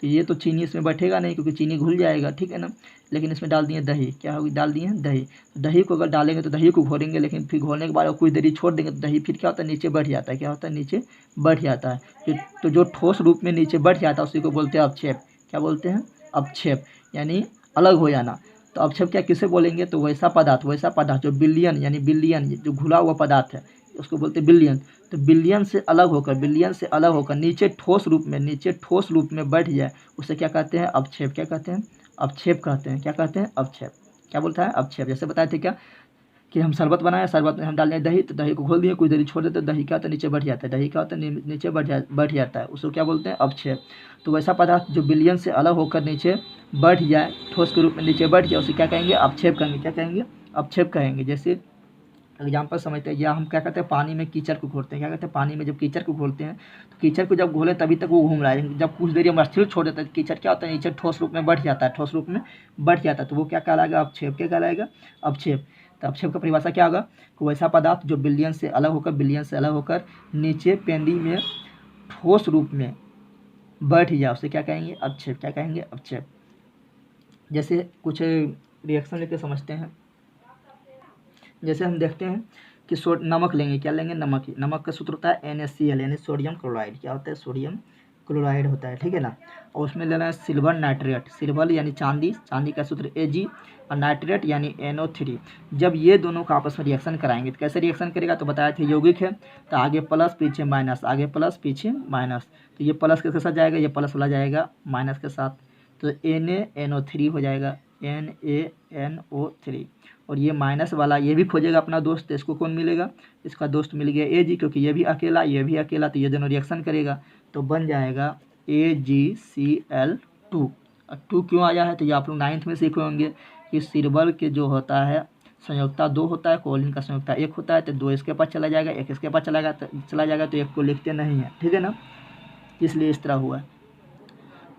तो ये तो चीनी इसमें बैठेगा नहीं क्योंकि चीनी घुल जाएगा, ठीक है ना। लेकिन इसमें डाल दिए दही। क्या होगी, डाल दिए हैं दही। दही को अगर डालेंगे तो दही को घोलेंगे, लेकिन फिर घोलने के बाद कुछ देरी छोड़ देंगे तो दही फिर क्या होता है, नीचे बढ़ जाता है। क्या होता है, नीचे बढ़ जाता है। तो जो ठोस रूप में नीचे बढ़ जाता है उसी को बोलते हैं अवक्षेप। क्या बोलते हैं, अवक्षेप, यानी अलग हो जाना। तो अवक्षेप क्या किसे बोलेंगे, तो वैसा पदार्थ जो बिलियन जो घुला हुआ पदार्थ है उसको बोलते हैं बिलियन। तो बिलियन से अलग होकर नीचे ठोस रूप में बैठ जाए उसे क्या कहते हैं, अवक्षेप। क्या कहते हैं, अवक्षेप कहते हैं। क्या कहते हैं, अवक्षेप। क्या बोलता है, अवक्षेप। जैसे बताए थे क्या कि हम शरबत बनाए, शरबत में हम डाल दें दही, तो दही को घोल दिए, कुछ देरी छोड़ देते, दही क्या होता है, नीचे बढ़ जाता है। दही क्या होता है, नीचे बढ़ जाता है, उसको क्या बोलते हैं, अवक्षेप। तो वैसा पदार्थ जो बिलियन से अलग होकर नीचे बढ़ जाए, ठोस के रूप में नीचे बढ़ जाए, उसे क्या कहेंगे, अवक्षेप कहेंगे। क्या कहेंगे, अवक्षेप कहेंगे। जैसे एग्जाम्पल समझते हैं, या हम क्या कहते हैं, पानी में कीचड़ को घोलते हैं। क्या कहते हैं, पानी में जब कीचड़ को घोलते हैं तो कीचड़ को जब घोले तभी तक वो घूम रहा है, जब कुछ देरी हम स्थिर छोड़ देते हैं कीचड़ क्या होता है, नीचे ठोस रूप में बढ़ जाता है, तो वो क्या कहलाएगा, अवक्षेप। क्या कहलाएगा, अवक्षेप। तो अवक्षेप का परिभाषा क्या होगा, वैसा पदार्थ जो बिलियन से अलग होकर नीचे पेंदी में ठोस रूप में बैठ जाए उसे क्या कहेंगे, अवक्षेप। क्या कहेंगे, अवक्षेप। जैसे कुछ रिएक्शन लेके समझते हैं। जैसे हम देखते हैं कि नमक लेंगे। क्या लेंगे, नमक का सूत्र होता है NaCl यानी सोडियम क्लोराइड। क्या होता है, सोडियम क्लोराइड होता है, ठीक है ना। और उसमें लेना है सिल्वर नाइट्रेट। सिल्वर यानी चांदी का सूत्र Ag और नाइट्रेट यानी NO3। जब ये दोनों का आपस में रिएक्शन कराएंगे तो कैसे रिएक्शन करेगा, तो बताया थे यौगिक है तो आगे प्लस पीछे माइनस, तो ये प्लस किसके साथ जाएगा, ये प्लस वाला जाएगा माइनस के साथ, तो NaNO3 हो जाएगा, NaNO3। और ये माइनस वाला ये भी खोजेगा अपना दोस्त, तो इसको कौन मिलेगा, इसका दोस्त मिल गया Ag, क्योंकि ये भी अकेला तो ये दोनों रिएक्शन करेगा तो बन जाएगा AgCl2। अब 2 क्यों आया है, तो ये आप लोग 9th में सीखे होंगे कि सिल्वर के जो होता है संयोजकता 2 होता है, क्लोरीन का संयोजकता 1 होता है, तो 2 इसके पास चला जाएगा, 1 इसके पास चला जाएगा, तो 1 को लिखते नहीं है, ठीक है ना, इसलिए इस तरह हुआ।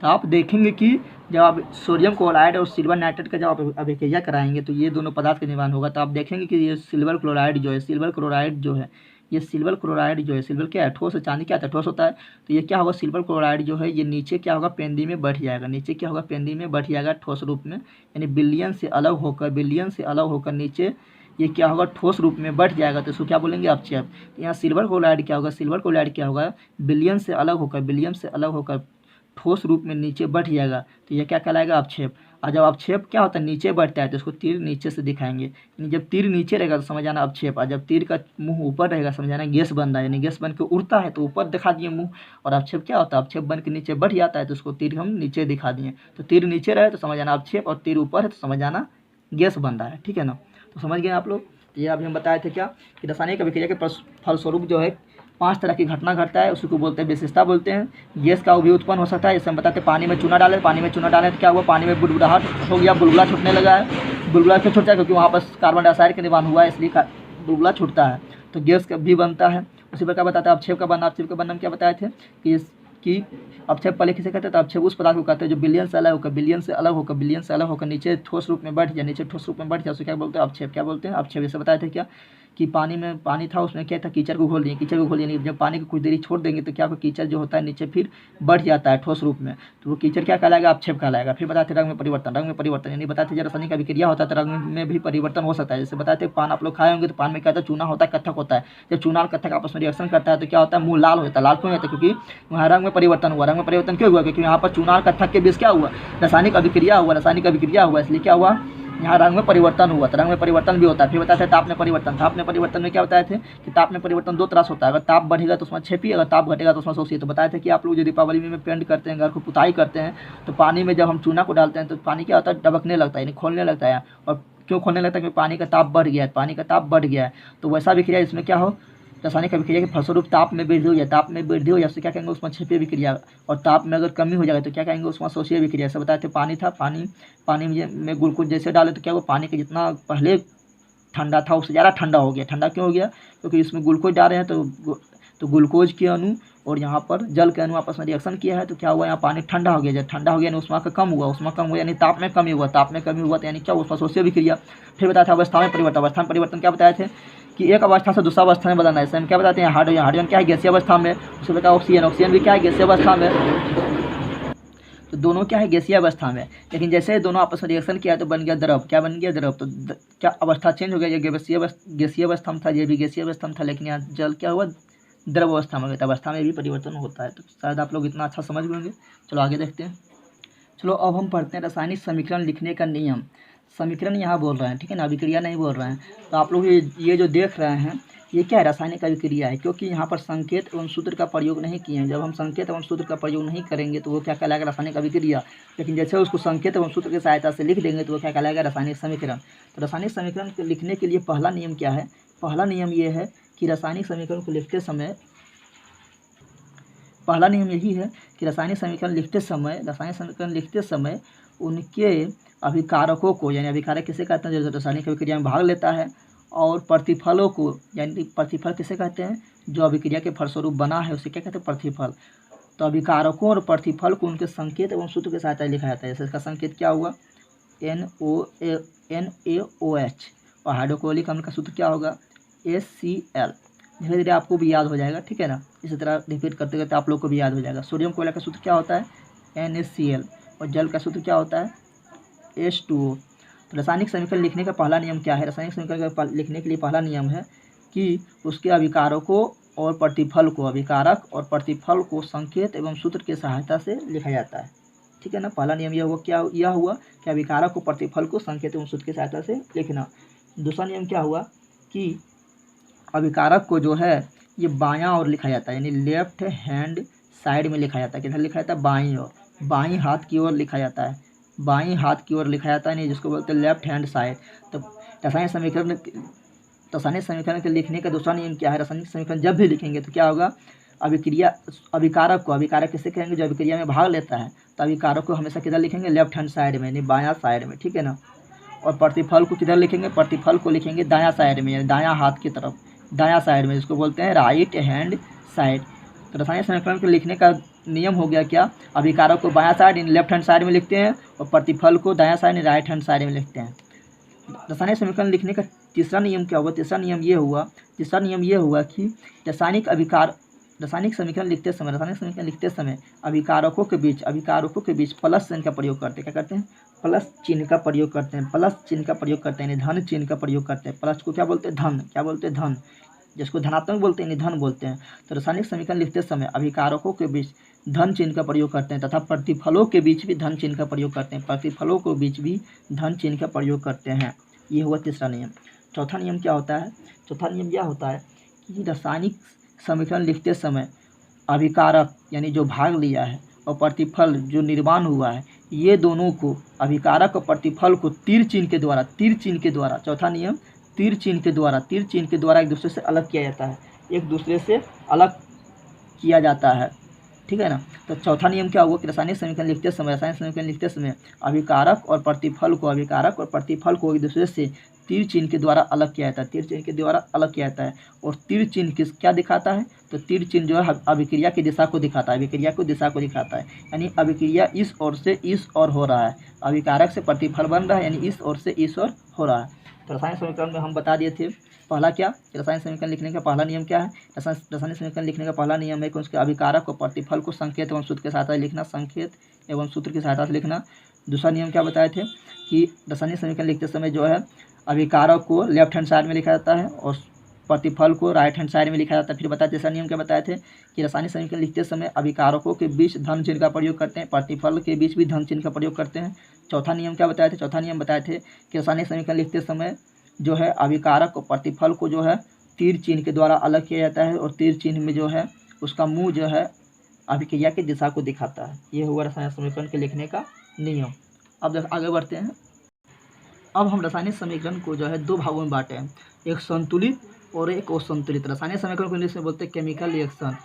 तो आप देखेंगे कि जब आप सोडियम क्लोराइड और सिल्वर नाइट्रेट का जब आप अभिक्रिया कराएंगे तो ये दोनों पदार्थ का निर्माण होगा। तो आप देखेंगे कि ये सिल्वर क्लोराइड जो है सिल्वर क्या है, ठोस है, चांदी क्या है, ठोस होता है। तो ये क्या होगा, सिल्वर क्लोराइड जो है ये नीचे क्या होगा, पेंदी में बैठ जाएगा, ठोस रूप में, यानी बिलियन से अलग होकर नीचे ये क्या होगा, ठोस रूप में बैठ जाएगा, तो इसको क्या बोलेंगे, अवक्षेप। तो यहाँ सिल्वर क्लोराइड क्या होगा, बिलियन से अलग होकर ठोस रूप में नीचे बढ़ जाएगा, तो यह क्या कहलाएगा, अवक्षेप। और जब अवक्षेप क्या होता है नीचे बढ़ता है तो उसको तीर नीचे से दिखाएंगे, यानी जब तीर नीचे रहेगा तो समझ आना अवक्षेप, और जब तीर का मुंह ऊपर रहेगा समझ आना गैस बन रहा है, यानी गैस बन के उड़ता है तो ऊपर दिखा दिए मुंह। और अवक्षेप क्या होता है, अवक्षेप बन के नीचे बढ़ जाता है तो उसको तीर हम नीचे दिखा दिए। तो तीर नीचे रहे तो समझ आना अवक्षेप, और तीर ऊपर है तो समझ आना गैस बन रहा है, ठीक है ना। तो समझ गए आप लोग। तो ये अभी हम बताए थे क्या कि रासायनिक अभिक्रिया के फलस्वरूप जो है 5 तरह की घटना घटता है, उसी को बोलते हैं विशेषता बोलते हैं। गैस का भी उत्पन्न हो सकता है, जैसे हम बताते हैं पानी में चूना डालें, पानी में चूना डालें तो क्या हुआ, पानी में बुलबुलाहट हो गया, बुलबुला छूटने लगा है। बुलबुला क्यों छूटता है, क्योंकि वहाँ पर कार्बन डाइऑक्साइड का निर्माण हुआ है, इसलिए बुलबुला छूटता है। तो गैस का भी बनता है। उसी प्रकार बताते हैं अवक्षेप का बनना। अवक्षेप का बनना हम क्या बताए थे कि अवक्षेप पहले किसे कहते हैं, तो अवक्षेप उस पदार्थ को कहते हैं जो विलयन से अलग होकर नीचे ठोस रूप में बैठ जाए, उसे क्या बोलते हैं, अवक्षेप। क्या बोलते हैं, अवक्षेप। जैसे बताए थे क्या कि पानी था, उसमें क्या था, कीचड़ को घोल दिए। जब पानी को कुछ देरी छोड़ देंगे तो क्या होगा, कीचड़ जो होता है नीचे फिर बढ़ जाता है ठोस रूप में, तो वो कीचड़ क्या कहलाएगा, अवक्षेप कहलाएगा। फिर बताते रंग में परिवर्तन यानी बताते जब रासायनिक अभिक्रिया होता है तो रंग में भी परिवर्तन हो सकता है। जैसे बताते पान आप लोग खाए होंगे तो पान में क्या होता है, चूना होता है, कत्थक होता है। जब चूना और कत्थक आपस में रिएक्शन करता है तो क्या होता है, मुंह लाल होता है। लाल क्यों होता है, क्योंकि वहाँ रंग में परिवर्तन हुआ। रंग में परिवर्तन क्यों हुआ, क्योंकि यहाँ पर चूना और कत्थक के बीच क्या हुआ, रासायनिक अभिक्रिया हुआ, इसलिए क्या हुआ, यहाँ रंग में परिवर्तन हुआ। तो रंग में परिवर्तन भी होता है। फिर बताते हैं ताप में परिवर्तन में क्या बताए थे कि ताप में परिवर्तन 2 तरह से होता है। अगर ताप बढ़ेगा तो उसमें छेपी, अगर ताप घटेगा तो उसमें शोषी। तो बताए थे कि आप लोग जो दीपावली में पेंट करते हैं, घर को पुताई करते हैं, तो पानी में जब हम चूना को डालते हैं तो पानी क्या होता है, डबकने लगता है, यानी खोलने लगता है। और क्यों खोलने लगता है, क्योंकि पानी का ताप बढ़ गया है। तो वैसा विक्रिया इसमें क्या हो, रासायनिक अभिक्रिया के फलस्वरूप ताप में वृद्धि हो जाए, उससे क्या कहेंगे, उसमें क्षेपीय विक्रिया। और ताप में अगर कमी हो जाएगा तो क्या कहेंगे, उसमें शोषीय विक्रिया। ऐसा बताए थे पानी में ग्लूकोज जैसे डाले तो क्या हुआ, पानी के जितना पहले ठंडा था उससे ज़्यादा ठंडा हो गया। ठंडा क्यों हो गया, क्योंकि इसमें ग्लूकोज डाल रहे हैं तो ग्लूकोज के अणु और यहाँ पर जल के अणु आपस में रिएक्शन किया है, तो क्या हुआ, यहाँ पानी ठंडा हो गया। जब ठंडा हो गया यानी उष्मा कम हुआ, यानी ताप में कमी हुआ तो यानी क्या, उसमें शोषीय विक्रिया। फिर बताया था अवस्था में परिवर्तन क्या बताए थे कि एक अवस्था से दूसरा अवस्था में बदलना है। हम क्या बताते हैं, हाइड्रोजन क्या है, गैसीय अवस्था में। उसके बाद ऑक्सीजन भी क्या है, गैसीय अवस्था में। तो दोनों क्या है, गैसीय अवस्था में। लेकिन जैसे दोनों आपस में रिएक्शन किया तो बन गया द्रव। क्या बन गया, द्रव। तो क्या अवस्था चेंज हो गया, ये गैसीय अवस्था में था, ये भी गैसीय अवस्था में था, लेकिन यहाँ जल क्या हुआ, द्रव अवस्था में गया। अवस्था में भी परिवर्तन होता है। तो शायद आप लोग इतना अच्छा समझ गए। चलो आगे देखते हैं। चलो अब हम पढ़ते हैं रासायनिक समीकरण लिखने का नियम। समीकरण यहाँ बोल रहे हैं, ठीक है ना, अभिक्रिया नहीं बोल रहे हैं। तो आप लोग ये जो देख रहे हैं ये क्या है, रासायनिक अभिक्रिया है, क्योंकि यहाँ पर संकेत एवं सूत्र का प्रयोग नहीं किए हैं। जब हम संकेत एवं सूत्र का प्रयोग नहीं करेंगे तो वो क्या कहलाएगा, रासायनिक अभिक्रिया। लेकिन जैसे उसको संकेत एवं सूत्र की सहायता से लिख देंगे तो वो क्या कहलाएगा, रासायनिक समीकरण। तो रासायनिक समीकरण को लिखने के लिए पहला नियम क्या है, पहला नियम ये है कि रासायनिक समीकरण को लिखते समय, पहला नियम यही है कि रासायनिक समीकरण लिखते समय उनके अभिकारकों को, यानी अभिकारक किसे कहते हैं, जो रासायनिक अभिक्रिया में भाग लेता है, और प्रतिफलों को, यानी प्रतिफल किसे कहते हैं, जो अभिक्रिया के फलस्वरूप बना है उसे क्या कहते हैं, प्रतिफल। तो अभिकारकों और प्रतिफल को उनके संकेत एवं सूत्र के साथ लिखा जाता है। जैसे इसका संकेत क्या हुआ, NaOH, और हाइड्रोक्लोरिक अम्ल का सूत्र क्या होगा, HCl। धीरे धीरे आपको भी याद हो जाएगा, ठीक है ना। इसी तरह रिपीट करते करते आप लोग को भी याद हो जाएगा। सोडियम कोयला का सूत्र क्या होता है, NaCl, और जल का सूत्र क्या होता है, H2O। तो रासायनिक समीकरण लिखने का पहला नियम क्या है, रासायनिक समीकरण लिखने के लिए पहला नियम है कि उसके अभिकारकों और प्रतिफल को, अभिकारक और प्रतिफल को संकेत एवं सूत्र की सहायता से लिखा जाता है, ठीक है ना। पहला नियम यह हुआ कि अभिकारक को, प्रतिफल को संकेत एवं सूत्र की सहायता से लिखना। दूसरा नियम क्या हुआ कि अभिकारक को जो है ये बायां ओर लिखा जाता है, यानी लेफ्ट हैंड साइड में लिखा जाता है। किधर लिखा जाता है, बाईं ओर, बाईं हाथ की ओर लिखा जाता है, बाईं हाथ की ओर लिखा जाता है, नहीं, जिसको बोलते हैं लेफ्ट हैंड साइड। तो रासायनिक समीकरण के लिखने का दूसरा नियम क्या है, रासायनिक समीकरण जब भी लिखेंगे तो क्या होगा, अभिकारक किसे कहेंगे, जो अभिक्रिया में भाग लेता है। तो अभिकारक को हमेशा किधर लिखेंगे, लेफ्ट हैंड साइड में, यानी बायां साइड में, ठीक है ना। और प्रतिफल को किधर लिखेंगे, प्रतिफल को लिखेंगे दायां साइड में, यानी दायां हाथ की तरफ, दायां साइड में, जिसको बोलते हैं राइट हैंड साइड। तो रासायनिक समीकरण को लिखने का नियम हो गया क्या, अभिकारक को बायां साइड यानी लेफ्ट हैंड साइड में लिखते हैं, और प्रतिफल को दायां साइड यानी राइट हैंड साइड में लिखते हैं। रासायनिक समीकरण लिखने का तीसरा नियम क्या हुआ, तीसरा नियम ये हुआ कि रासायनिक समीकरण लिखते समय अभिकारकों के बीच प्लस चिन्ह का प्रयोग करते हैं। क्या करते हैं, प्लस चिन्ह का प्रयोग करते हैं, यानी धन चिन्ह का प्रयोग करते हैं। प्लस को क्या बोलते हैं, धन, क्या बोलते हैं, धन, जिसको धनात्मक बोलते हैं, धन बोलते हैं। तो रासायनिक समीकरण लिखते समय अभिकारकों के बीच धन चिन्ह का प्रयोग करते हैं तथा प्रतिफलों के बीच भी धन चिन्ह का प्रयोग करते हैं। प्रतिफलों के बीच भी धन चिन्ह का प्रयोग करते हैं। ये हुआ तीसरा नियम। चौथा नियम क्या होता है? चौथा नियम यह होता है कि रासायनिक समीकरण लिखते समय अभिकारक यानी जो भाग लिया है और प्रतिफल जो निर्माण हुआ है, ये दोनों को, अभिकारक और प्रतिफल को तीर चिन्ह के द्वारा चौथा नियम तीर चिन्ह के द्वारा एक दूसरे से अलग किया जाता है, एक दूसरे से अलग किया जाता है। ठीक है ना। तो चौथा नियम क्या हुआ कि रासायनिक समीकरण लिखते समय अभिकारक और प्रतिफल को एक दूसरे से तीर चिन्ह के द्वारा अलग किया जाता है। और तीर चिन्ह किस क्या दिखाता है? तो तीर चिन्ह जो है अभिक्रिया की दिशा को दिखाता है। यानी अभिक्रिया इस ओर से इस ओर हो रहा है, अभिकारक से प्रतिफल बन रहा है, यानी इस ओर से इस ओर हो रहा है। तो रासायनिक समीकरण में हम बता दिए थे पहला क्या, रासायनिक समीकरण लिखने का पहला नियम क्या है? रासायनिक समीकरण लिखने का पहला नियम है कि उसके अभिकारक और प्रतिफल को संकेत एवं सूत्र के सहायता से लिखना। दूसरा नियम क्या बताए थे कि रासायनिक समीकरण लिखते समय जो है अभिकारक को लेफ्ट हैंड साइड में लिखा जाता है और प्रतिफल को राइट हैंड साइड में लिखा जाता है। फिर बताए तीसरा नियम क्या बताए थे कि रासायनिक समीकरण लिखते समय अभिकारकों के बीच धन चिन्ह का प्रयोग करते हैं, प्रतिफल के बीच भी धन चिन्ह का प्रयोग करते हैं। चौथा नियम क्या बताए थे? चौथा नियम बताए थे कि रासायनिक समीकरण लिखते समय जो है अभिकारक और प्रतिफल को जो है तीर चिन्ह के द्वारा अलग किया जाता है और तीर चिन्ह में जो है उसका मुंह जो है अभिक्रिया की दिशा को दिखाता है। ये हुआ रासायनिक समीकरण के लिखने का नियम। अब आगे बढ़ते हैं। अब हम रासायनिक समीकरण को जो है दो भागों में बांटे हैं, एक संतुलित और एक असंतुलित। रासायनिक समीकरण को इंग्लिश में बोलते हैं केमिकल रिएक्शन।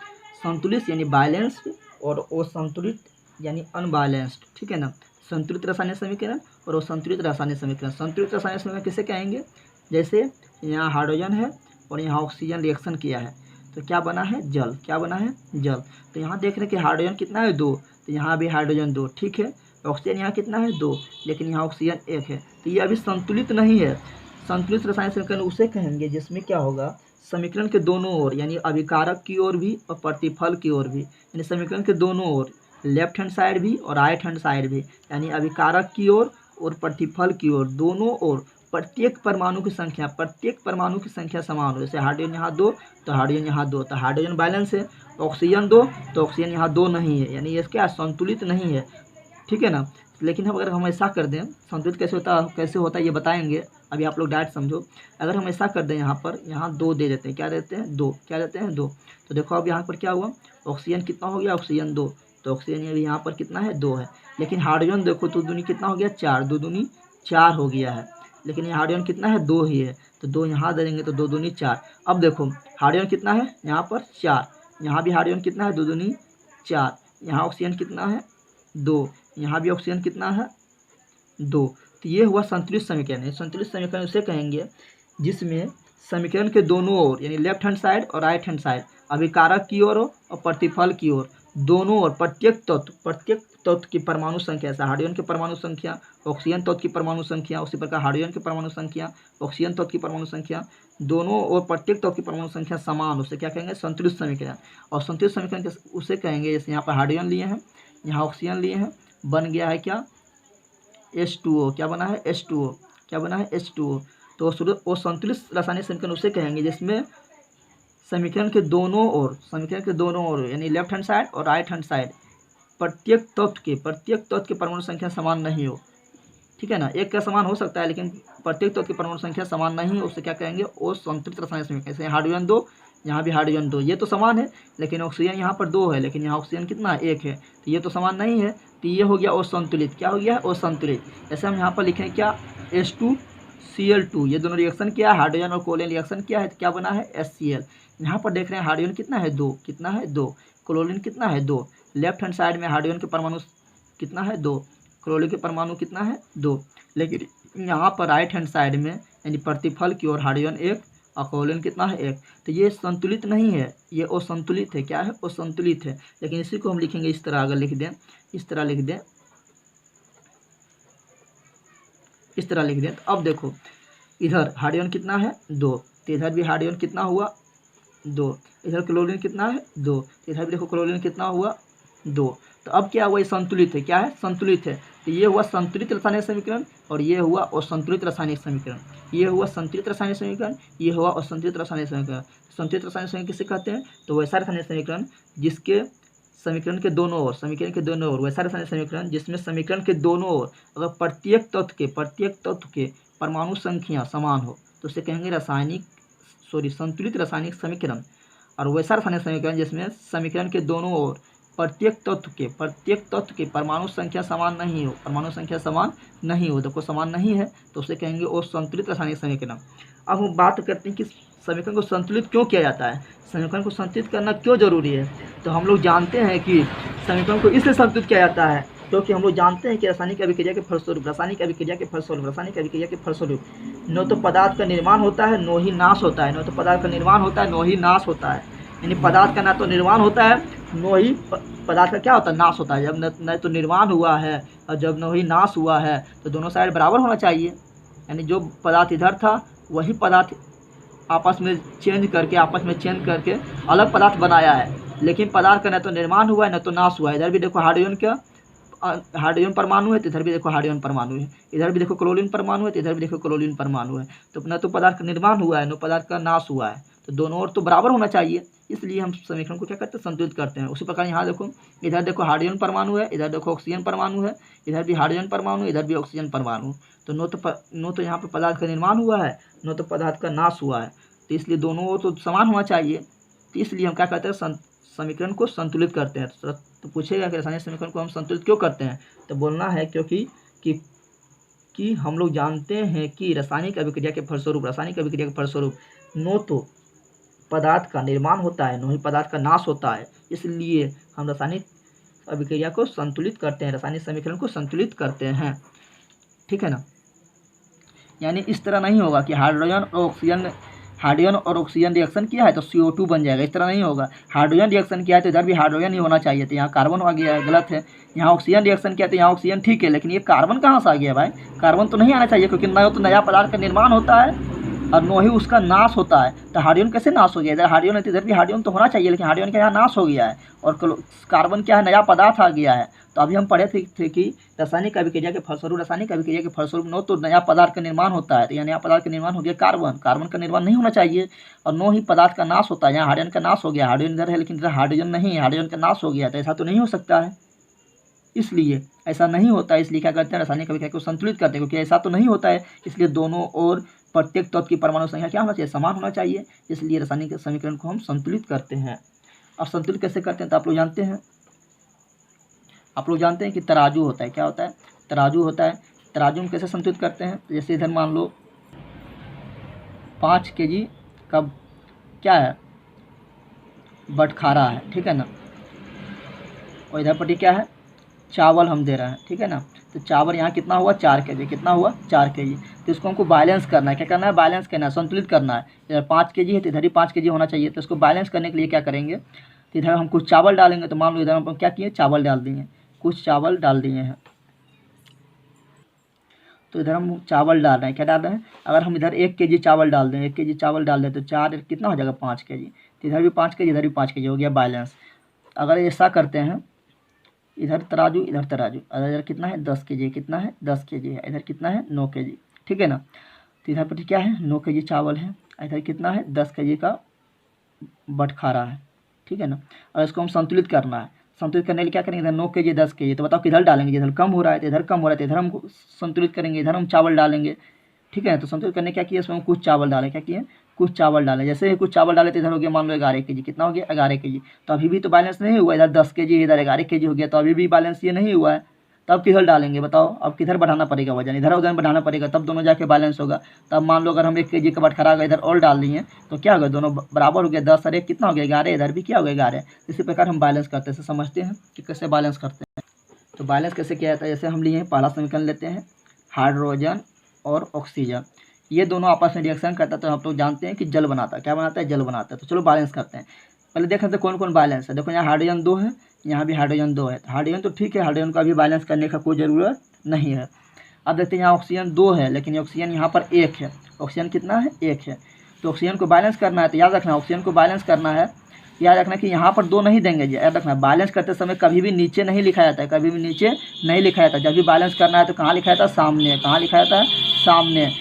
संतुलित यानी बैलेंस्ड और असंतुलित यानी अनबैलेंस्ड। ठीक है ना। संतुलित रासायनिक समीकरण और असंतुलित रासायनिक समीकरण। संतुलित रासायनिक समीकरण किसे कहेंगे? जैसे यहाँ हाइड्रोजन है और यहाँ ऑक्सीजन रिएक्शन किया है तो क्या बना है? जल। क्या बना है? जल। तो यहाँ देख रहे हैं कि हाइड्रोजन कितना है? 2, तो यहाँ भी हाइड्रोजन 2। ठीक है। ऑक्सीजन यहाँ कितना है? 2, लेकिन यहाँ ऑक्सीजन 1 है, तो ये अभी संतुलित नहीं है। संतुलित रासायनिक समीकरण उसे कहेंगे जिसमें क्या होगा, समीकरण के दोनों ओर यानी अभिकारक की ओर भी और प्रतिफल की ओर भी, यानी समीकरण के दोनों ओर लेफ्ट हैंड साइड भी और राइट हैंड साइड भी, यानी अभिकारक की ओर और प्रतिफल की ओर, दोनों ओर प्रत्येक परमाणु की संख्या समान हो। जैसे हाइड्रोजन यहाँ 2 तो हाइड्रोजन यहाँ 2, तो हाइड्रोजन बैलेंस है। ऑक्सीजन 2 तो ऑक्सीजन यहाँ 2 नहीं है, यानी ये क्या संतुलित नहीं है। ठीक है ना। लेकिन अगर हम ऐसा कर दें, संतुलित कैसे होता है ये बताएंगे, अभी आप लोग डायरेक्ट समझो। अगर हम ऐसा कर दें यहाँ 2 दे देते हैं, क्या देते हैं? 2। क्या देते हैं? 2। तो देखो अब यहाँ पर क्या हुआ, ऑक्सीजन कितना हो गया? ऑक्सीजन 2, तो ऑक्सीजन यहाँ पर कितना है? 2 है। लेकिन हाइड्रोजन देखो 2 दूनी कितना हो गया? 4, 2 दूनी 4 हो गया है। लेकिन यहाँ हाइड्रोजन कितना है? 2 ही है, तो 2 यहाँ दे देंगे तो 2 दूनी 4। अब देखो हाइड्रोजन कितना है यहाँ पर? 4। यहाँ भी हाइड्रोजन कितना है? 2 दूनी 4। यहाँ ऑक्सीजन कितना है? 2। यहाँ भी ऑक्सीजन कितना है? 2। तो ये हुआ संतुलित समीकरण। संतुलित समीकरण उसे कहेंगे जिसमें समीकरण के दोनों ओर यानी लेफ्ट हैंड साइड और राइट हैंड साइड, अभिकारक की ओर और प्रतिफल की ओर, दोनों ओर प्रत्येक तत्व की परमाणु संख्या, जैसे हाइड्रोजन की परमाणु संख्या, ऑक्सीजन तत्व की परमाणु संख्या, उसी प्रकार हाइड्रोजन की परमाणु संख्या, ऑक्सीजन तत्व की परमाणु संख्या, दोनों और प्रत्येक तत्व की परमाणु संख्या समान, उसे क्या कहेंगे? संतुलित समीकरण। और संतुलित समीकरण उसे कहेंगे जैसे यहाँ पर हाइड्रोजन लिए हैं, यहाँ ऑक्सीजन लिए हैं, बन गया है क्या? H2O। क्या बना है? H2O। क्या बना है? H2O। तो वो संतुलित रासायनिक समीकरण उसे कहेंगे जिसमें समीकरण के दोनों ओर यानी लेफ्ट हैंड साइड और राइट हैंड साइड प्रत्येक तत्व के परमाणु संख्या समान नहीं हो। ठीक है ना। एक का समान हो सकता है लेकिन प्रत्येक तत्व की परमाणु संख्या समान नहीं हो, उसे क्या कहेंगे? वो संतुलित रासायनिक समीकरण। जैसे हाइड्रोजन 2, यहाँ भी हाइड्रोजन 2, ये तो समान है, लेकिन ऑक्सीजन यहाँ पर 2 है, लेकिन यहाँ ऑक्सीजन कितना? 1 है, तो ये तो समान नहीं है, तो ये हो गया असंतुलित। क्या हो गया? असंतुलित। जैसे हम यहाँ पर लिखें क्या? H2Cl2, ये दोनों रिएक्शन किया है, हाइड्रोजन और क्लोरीन रिएक्शन किया है, तो क्या बना है? HCl। यहाँ पर देख रहे हैं हाइड्रोजन कितना है? 2। कितना है? 2। क्लोरीन कितना है? 2। लेफ्ट हैंड साइड में हाइड्रोजन के परमाणु कितना है? 2। क्लोरीन के परमाणु कितना है? 2। लेकिन यहाँ पर राइट हैंड साइड में यानी प्रतिफल की ओर हाइड्रोजन 1 और क्लोरीन कितना है? 1। तो ये संतुलित नहीं है, ये असंतुलित है। क्या है? असंतुलित है। लेकिन इसी को हम लिखेंगे इस तरह, अगर लिख दें इस तरह लिख दें, इस तरह लिख दें, तो अब देखो इधर हाइड्रोजन कितना है? 2, तो इधर भी हाइड्रोजन कितना हुआ? 2। इधर क्लोरीन कितना है? 2, तो इधर भी देखो क्लोरीन कितना हुआ? 2। तो अब क्या हुआ? ये संतुलित है। क्या है? संतुलित है। तो ये हुआ संतुलित रासायनिक समीकरण और ये हुआ असंतुलित रासायनिक समीकरण। ये हुआ संतुलित रासायनिक समीकरण, ये हुआ असंतुलित रासायनिक समीकरण। संतुलित रासायनिक समीकरण किसे कहते हैं? तो वैसा रासायनिक समीकरण जिसके समीकरण के दोनों ओर वैसा रासायनिक समीकरण जिसमें समीकरण के दोनों ओर अगर प्रत्येक तत्व के परमाणु संख्या समान हो तो उसे कहेंगे संतुलित रासायनिक समीकरण। और वैसा रासायनिक समीकरण जिसमें समीकरण के दोनों ओर प्रत्येक तत्व के परमाणु संख्या समान नहीं हो, देखो समान नहीं है तो उसे कहेंगे असंतुलित रासायनिक समीकरण। अब हम बात करते हैं कि समीकरण को संतुलित क्यों किया जाता है, समीकरण को संतुलित करना क्यों जरूरी है। तो हम लोग जानते हैं कि समीकरण को इसलिए संतुलित किया जाता है क्योंकि हम लोग जानते हैं कि रासायनिक अभिक्रिया के फलस्वरूप न तो पदार्थ का निर्माण होता है न ही नाश होता है। यानी पदार्थ का ना तो निर्माण होता है न ही पदार्थ का क्या होता है, नाश होता है। जब न तो निर्माण हुआ है और जब न ही नाश हुआ है तो दोनों साइड बराबर होना चाहिए। यानी जो पदार्थ इधर था वही पदार्थ आपस में चेंज करके अलग पदार्थ बनाया है, लेकिन पदार्थ का न तो निर्माण हुआ है न तो नाश हुआ है। इधर भी देखो हाइड्रोजन परमाणु है तो इधर भी देखो हाइड्रोजन परमाणु है, इधर भी देखो क्लोरीन परमाणु है तो इधर भी देखो क्लोरीन परमाणु है। तो न तो पदार्थ का निर्माण हुआ है न पदार्थ का नाश हुआ है, तो दोनों ओर तो बराबर होना चाहिए। इसलिए हम समीकरण को क्या करते हैं, संतुलित करते हैं। उसी प्रकार यहाँ देखो, इधर देखो हाइड्रोजन परमाणु है, इधर देखो ऑक्सीजन परमाणु है, इधर भी हाइड्रोजन परमाणु, इधर भी ऑक्सीजन परमाणु। तो नो तो यहाँ पर पदार्थ का निर्माण हुआ है न तो पदार्थ का नाश हुआ है, तो इसलिए दोनों ओर तो समान होना चाहिए। तो इसलिए हम क्या करते हैं, समीकरण को संतुलित करते हैं। तो पूछेगा कि रासायनिक समीकरण को हम संतुलित क्यों करते हैं, तो बोलना है क्योंकि कि हम लोग जानते हैं कि रासायनिक अभिक्रिया के फलस्वरूप न तो पदार्थ का निर्माण होता है न ही पदार्थ का नाश होता है। इसलिए हम रासायनिक अभिक्रिया को संतुलित करते हैं, रासायनिक समीकरण को संतुलित करते हैं। ठीक है ना। यानी इस तरह नहीं होगा कि हाइड्रोजन और ऑक्सीजन रिएक्शन किया है तो CO2 बन जाएगा, इस तरह नहीं होगा। हाइड्रोजन रिएक्शन किया है तो इधर भी हाइड्रोजन ही होना चाहिए, तो यहाँ कार्बन आ गया है, गलत है। यहाँ ऑक्सीजन रिएक्शन किया तो यहाँ ऑक्सीजन ठीक है, लेकिन ये कार्बन कहाँ से आ गया भाई, कार्बन तो नहीं आना चाहिए क्योंकि न तो नया पदार्थ का निर्माण होता है और न ही उसका नाश होता है। तो हाइड्रोजन कैसे नाश हो गया, इधर हाइड्रोजन है तो इधर भी हाइड्रोजन तो होना चाहिए, लेकिन हाइड्रोजन का यहाँ नाश हो गया है और कार्बन क्या है, नया पदार्थ आ गया है। तो अभी हम पढ़े थे कि रासायनिक अभिक्रिया के फलस्वरूप न तो नया पदार्थ का निर्माण होता है, तो यहाँ नया पदार्थ का निर्माण हो गया कार्बन का निर्माण नहीं होना चाहिए, और न ही पदार्थ का नाश होता है। यहाँ हाइड्रोजन का नाश हो गया, हाइड्रोजन इधर है लेकिन इधर हाइड्रोजन नहीं है, हाइड्रोजन का नाश हो गया, तो ऐसा तो नहीं हो सकता है। इसलिए ऐसा नहीं होता है, इसलिए क्या करते हैं, रासायनिक अभिक्रिया को संतुलित करते हैं, क्योंकि ऐसा तो नहीं होता है। इसलिए दोनों ओर प्रत्येक तत्व की परमाणु संख्या क्या होना चाहिए, समान होना चाहिए। इसलिए रासायनिक समीकरण को हम संतुलित करते हैं। अब संतुलित कैसे करते हैं तो आप लोग जानते हैं कि तराजू होता है, क्या होता है, तराजू होता है। तराजू में कैसे संतुलित करते हैं, जैसे इधर मान लो 5 kg का क्या है, बटखारा है, ठीक है ना, और इधर पट्टी क्या है, चावल हम दे रहे हैं, ठीक है ना। तो चावल यहाँ कितना हुआ, 4 kg, कितना हुआ 4 kg। तो इसको हमको बैलेंस करना है, क्या करना है, बैलेंस करना है, संतुलित करना है। इधर 5 kg है तो इधर ही 5 kg होना चाहिए। तो इसको बैलेंस करने के लिए क्या करेंगे, तो इधर हम कुछ चावल डालेंगे। तो मान लो इधर हम क्या किए, चावल डाल दिए, कुछ चावल डाल दिए हैं। तो इधर हम चावल डाल रहे हैं, क्या डाल रहे हैं, अगर हम इधर 1 kg चावल डाल दें, 1 kg चावल डाल दें तो 4 कितना हो जाएगा, 5 kg। तो इधर भी 5 kg, इधर भी 5 kg, हो गया बैलेंस। अगर ऐसा करते हैं, इधर तराजू इधर तराजू, इधर कितना है 10 kg, कितना है 10 kg है, इधर कितना है 9 kg, ठीक है ना। तो इधर पर क्या है 9 kg चावल है, इधर कितना है 10 kg का बटखारा है, ठीक है ना। और इसको हम संतुलित करना है। संतुलित करने के लिए क्या करेंगे, इधर 9 kg 10 kg, तो बताओ किधर डालेंगे, इधर कम हो रहा है तो इधर कम हो रहा है, तो इधर हम संतुलित करेंगे, इधर हम चावल डालेंगे, ठीक है। तो संतुलित करने क्या किया, इसमें हम कुछ चावल डालें, क्या किए, कुछ चावल डालें। जैसे ही कुछ चावल डाले तो इधर हो गया मान लो 11 kg, कितना हो गया 11 kg। तो अभी भी तो बैलेंस नहीं हुआ, इधर 10 kg इधर 11 kg हो गया, तो अभी भी बैलेंस ये नहीं हुआ है। तब किधर डालेंगे बताओ, अब किधर बढ़ाना पड़ेगा वजन, इधर वजन बढ़ाना पड़ेगा, तब दोनों जाके बैलेंस होगा। तब मान लो अगर हम 1 kg का बटखरा इधर और डाल दिए तो क्या होगा, दोनों बराबर हो गया, 10 और 1 कितना हो गया 11, इधर भी क्या हो गया 11। इसी प्रकार हम बैलेंस करते हैं, समझते हैं कि कैसे बैलेंस करते हैं। तो बैलेंस कैसे किया जाता है, जैसे हम लिए हैं पहला समीकरण लेते हैं, हाइड्रोजन और ऑक्सीजन ये दोनों आपस में रिएक्शन करता है, तो हम लोग जानते हैं कि जल बनाता है, क्या बनाता है, जल बनाता है। तो चलो बैलेंस करते हैं। पहले देख लेते हैं कौन कौन बैलेंस है। देखो यहाँ हाइड्रोजन 2 है, यहाँ भी हाइड्रोजन 2 है। हाइड्रोजन तो ठीक है, हाइड्रोजन का भी बैलेंस करने का कोई ज़रूरत नहीं है। अब देखते हैं यहाँ ऑक्सीजन 2 है, लेकिन ऑक्सीजन यहाँ पर 1 है। ऑक्सीजन कितना है, 1 है। तो ऑक्सीजन को बैलेंस करना है, तो याद रखना ऑक्सीजन को बैलेंस करना है, याद रखना कि यहाँ पर 2 नहीं देंगे। याद रखना बैलेंस करते समय कभी भी नीचे नहीं लिखा जाता है, कभी भी नीचे नहीं लिखा जाता। जब भी बैलेंस करना है तो कहाँ लिखा जाता है, सामने। कहाँ लिखा जाता है, सामने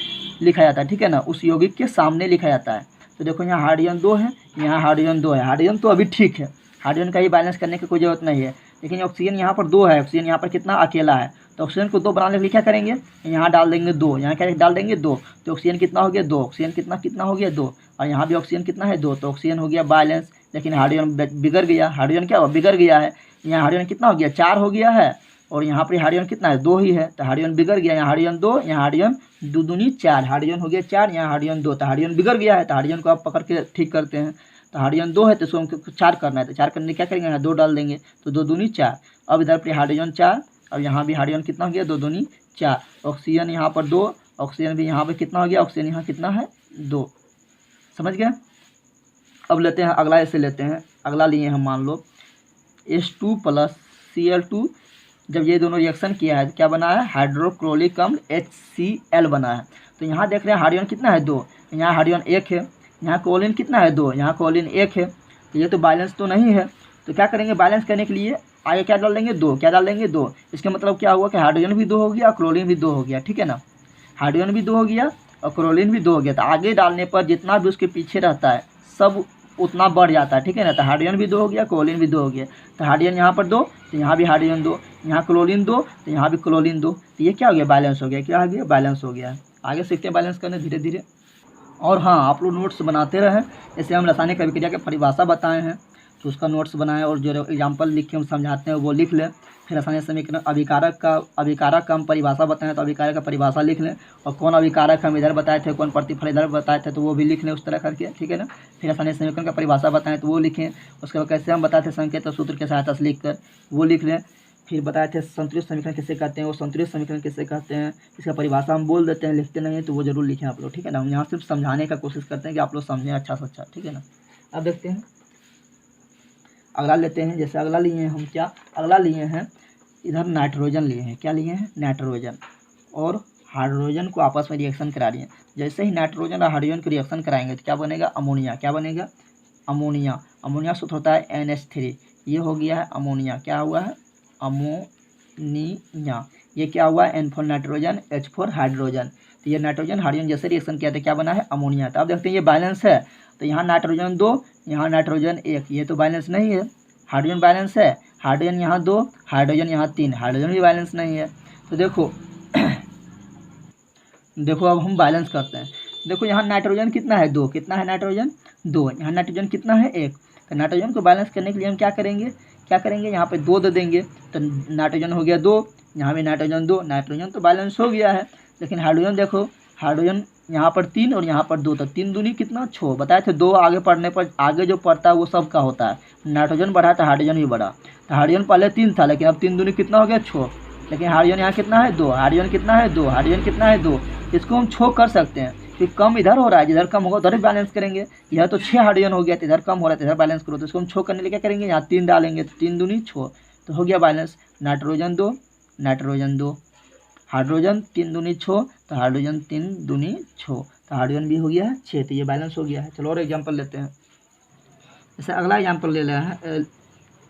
लिखा जाता है, ठीक है ना, उस यौगिक के सामने लिखा जाता है। तो देखो यहाँ हाइड्रोजन 2 है, यहाँ हाइड्रोजन 2 है। हाइड्रोजन तो अभी ठीक है, हाइड्रोजन का ही बैलेंस करने की कोई ज़रूरत नहीं है। लेकिन ऑक्सीजन यहाँ पर 2 है, ऑक्सीजन यहाँ पर कितना अकेला है, तो ऑक्सीजन को 2 बनाने के लिए क्या करेंगे, यहाँ डाल देंगे 2, यहाँ क्या डाल देंगे 2, तो ऑक्सीजन कितना हो गया 2, ऑक्सीजन कितना हो गया 2, और यहाँ भी ऑक्सीजन कितना है 2, तो ऑक्सीजन हो गया बैलेंस। लेकिन हाइड्रोजन बिगड़ गया, हाइड्रोजन क्या हुआ, बिगड़ गया है। यहाँ हाइड्रोजन कितना हो गया 4 हो गया है, और यहाँ पर हाइड्रोजन कितना है 2 ही है, तो हाइड्रोजन बिगड़ गया। यहाँ हाइड्रोजन 2, यहाँ हाइड्रोजन 2 दूनी 4, हाइड्रोजन हो गया 4, यहाँ हाइड्रोजन 2, तो हाइड्रोजन बिगड़ गया है। तो हाइड्रोजन को आप पकड़ के ठीक करते हैं, तो हाइड्रोजन 2 है तो इसको हमको 4 करना है, तो 4 करने क्या करेंगे, यहाँ 2 डाल देंगे, तो 2 दूनी 4। अब इधर पे हाइड्रोजन 4, और यहाँ भी हाइड्रोजन कितना हो गया 2 दूनी 4। ऑक्सीजन यहाँ पर 2, ऑक्सीजन भी यहाँ पर कितना हो गया, ऑक्सीजन यहाँ कितना है 2। समझ गए। अब लेते हैं अगला, ऐसे लेते हैं अगला लिए हम, मान लो H2 + Cl2, जब ये दोनों रिएक्शन किया है तो क्या बना है, हाइड्रोक्लोरिक अम्ल HCl बना है। तो यहाँ देख रहे हैं हाइड्रोजन कितना है 2, यहाँ हाइड्रोजन 1 है, यहाँ क्लोरीन कितना है 2, यहाँ क्लोरीन 1 है, तो ये तो बैलेंस तो नहीं है। तो क्या करेंगे, बैलेंस करने के लिए आगे क्या डाल देंगे 2, क्या डाल देंगे 2। इसका मतलब क्या हुआ कि हाइड्रोजन भी 2 हो गया और क्लोरीन भी 2 हो गया, ठीक है ना, हाइड्रोजन भी 2 हो गया और क्लोरीन भी 2 हो गया। तो आगे डालने पर जितना भी उसके पीछे रहता है सब उतना बढ़ जाता है, ठीक है ना। तो हाइड्रोजन भी 2 हो गया, क्लोरीन भी 2 हो गया, तो हाइड्रोजन यहाँ पर 2, तो यहाँ भी हाइड्रोजन 2, यहाँ क्लोरीन 2, तो यहाँ भी क्लोरीन 2, तो ये क्या हो गया, बैलेंस हो गया। क्या हो गया, बैलेंस हो गया। आगे सीखते हैं बैलेंस करने धीरे धीरे। और हाँ, आप लोग नोट्स बनाते रहें, जैसे हम रासायनिक अभिक्रिया की परिभाषा बताए हैं तो उसका नोट्स बनाएं, और जो एग्जाम्पल लिख के हम समझाते हैं वो लिख लें। फिर रासायनिक समीकरण अभिकारक का हम परिभाषा बताएं तो अभिकारक का परिभाषा लिख लें, और कौन अभिकारक हम इधर बताए थे, कौन प्रतिफल इधर बताए थे, तो वो भी लिख लें उस तरह करके, ठीक है ना। फिर रासायनिक समीकरण का परिभाषा बताएं तो वो लिखें, उसके बाद कैसे हम बताए थे संकेत और सूत्र की सहायता से लिख कर वो लिख लें। फिर बताए थे संतुलित समीकरण किसे कहते हैं, वो संतुलित समीकरण किसे कहते हैं, इसका परिभाषा हम बोल देते हैं, लिखते नहीं है तो वो जरूर लिखें आप लोग, ठीक है ना। हम यहाँ सिर्फ समझाने का कोशिश करते हैं कि आप लोग समझें अच्छा से अच्छा, ठीक है ना। अब देखते हैं अगला लेते हैं। जैसे अगला लिए हैं हम, क्या अगला लिए हैं, इधर नाइट्रोजन लिए हैं, क्या लिए हैं, नाइट्रोजन और हाइड्रोजन को आपस में रिएक्शन करा रही हैं। जैसे ही नाइट्रोजन और हाइड्रोजन को रिएक्शन कराएंगे तो क्या बनेगा, अमोनिया। क्या बनेगा, अमोनिया। अमोनिया सूत्र होता है NH3, ये हो गया है अमोनिया। क्या हुआ है, अमोनिया। ये क्या हुआ है, N for nitrogen, H for hydrogen. तो ये नाइट्रोजन हाइड्रोजन जैसे रिएक्शन किया था क्या बना है, अमोनिया। तो अब देखते हैं ये बैलेंस है, तो यहाँ नाइट्रोजन 2, यहाँ नाइट्रोजन 1, ये तो बैलेंस नहीं है। हाइड्रोजन बैलेंस है, हाइड्रोजन यहाँ 2, हाइड्रोजन यहाँ 3, हाइड्रोजन भी बैलेंस नहीं है। तो देखो देखो अब हम बैलेंस करते हैं। देखो यहाँ नाइट्रोजन कितना है 2, कितना है नाइट्रोजन 2, यहाँ नाइट्रोजन कितना है 1। तो नाइट्रोजन को बैलेंस करने के लिए हम क्या करेंगे, यहाँ पे 2 दे देंगे, तो नाइट्रोजन हो गया 2, यहाँ भी नाइट्रोजन 2, नाइट्रोजन तो बैलेंस हो गया है। लेकिन हाइड्रोजन देखो, हाइड्रोजन यहाँ पर 3 और यहाँ पर 2, तो 3 दूनी कितना 6, बताए थे 2 आगे पढ़ने पर आगे जो पढ़ता है वो सबका होता है। नाइट्रोजन बढ़ा तो हाइड्रोजन भी बढ़ा, तो हाइड्रोजन पहले 3 था लेकिन अब 3 दूनी कितना हो गया 6। लेकिन हाइड्रोजन यहाँ कितना है 2, हाइड्रोजन कितना है 2, हाइड्रोजन कितना है 2। इसको हम 6 कर सकते हैं, फिर कम इधर हो रहा है, जिधर कम होगा उधर बैलेंस करेंगे। इधर तो 6 हाइड्रोजन हो गया, तो इधर कम हो रहा है तो इधर बैलेंस करो, तो इसको हम 6 करने के लिए क्या करेंगे, यहाँ 3 डालेंगे, तो 3 दूनी 6, तो हो गया बैलेंस। नाइट्रोजन 2, नाइट्रोजन 2, हाइड्रोजन 3 दूनी 6, तो हाइड्रोजन 3 दूनी 6, तो हाइड्रोजन भी हो गया है 6, तो ये बैलेंस हो गया है। चलो और एग्जाम्पल लेते हैं। जैसे अगला एग्जाम्पल ले रहे हैं,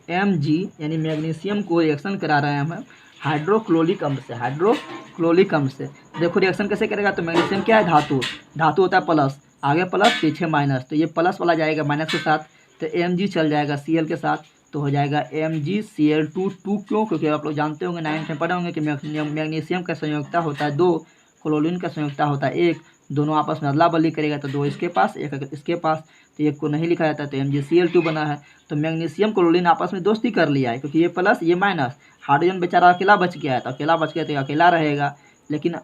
Mg यानी मैग्नीशियम को रिएक्शन करा रहे हैं हम हाइड्रोक्लोरिक अम्ल से, हाइड्रोक्लोरिक अम्ल से। देखो रिएक्शन कैसे करेगा, तो मैग्नीशियम क्या है, धातु होता है प्लस, आगे प्लस पीछे माइनस, तो ये प्लस वाला जाएगा माइनस के साथ, तो Mg चल जाएगा Cl के साथ, तो हो जाएगा MgCl2। क्यों, क्योंकि आप लोग जानते होंगे 9th में पढ़े होंगे कि मैग्नीशियम का संयोजकता होता है 2, क्लोरीन का संयोजकता होता है 1, दोनों आपस में अदला बदली करेगा तो 2 इसके पास 1 इसके पास, तो एक को नहीं लिखा जाता, तो MgCl2 बना है। तो मैग्नीशियम क्लोरीन आपस में दोस्ती कर लिया है, क्योंकि ये प्लस ये माइनस, हाइड्रोजन बेचारा अकेला बच गया है, तो अकेला बच गया तो अकेला रहेगा। लेकिन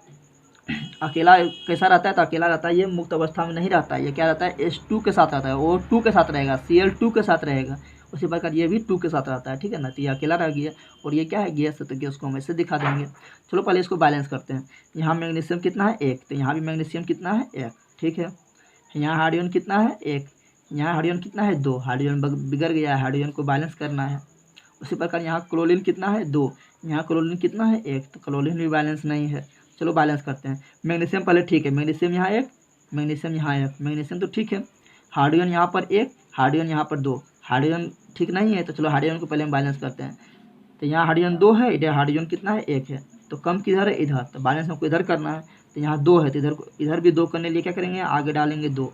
अकेला कैसा रहता है, तो अकेला रहता है ये मुक्त अवस्था में नहीं रहता है, ये क्या रहता है H2 के साथ रहता है, वो 2 के साथ रहेगा, Cl2 के साथ रहेगा, उसी प्रकार ये भी 2 के साथ रहता है, ठीक है ना। तो ये अकेला रह गया, और ये क्या है गैस है, तो गैस को हम ऐसे दिखा देंगे। चलो पहले इसको बैलेंस करते हैं। यहाँ मैग्नीशियम कितना है 1, तो यहाँ भी मैग्नीशियम कितना है 1, ठीक है। यहाँ हाइड्रोजन कितना है 1, यहाँ हाइड्रोजन कितना है 2, हाइड्रोजन बिगड़ गया है, हाइड्रोजन को बैलेंस करना है। उसी प्रकार यहाँ क्लोरीन कितना है 2, यहाँ क्लोरीन कितना है 1, तो क्लोरीन भी बैलेंस नहीं है। चलो बैलेंस करते हैं। मैग्नीशियम पहले ठीक है, मैग्नीशियम यहाँ 1, मैग्नीशियम यहाँ 1, मैग्नीशियम तो ठीक है। हाइड्रोजन यहाँ पर 1, हाइड्रोजन यहाँ पर 2, हाइड्रोजन ठीक नहीं है, तो चलो हाइड्रोजन को पहले हम बैलेंस करते हैं। तो यहाँ हाइड्रोजन 2 है, इधर हाइड्रोजन कितना है 1 है, तो कम किधर है इधर, तो बैलेंस हमको इधर करना है। तो यहाँ 2 है, तो इधर भी 2 करने के लिए क्या करेंगे, आगे डालेंगे 2,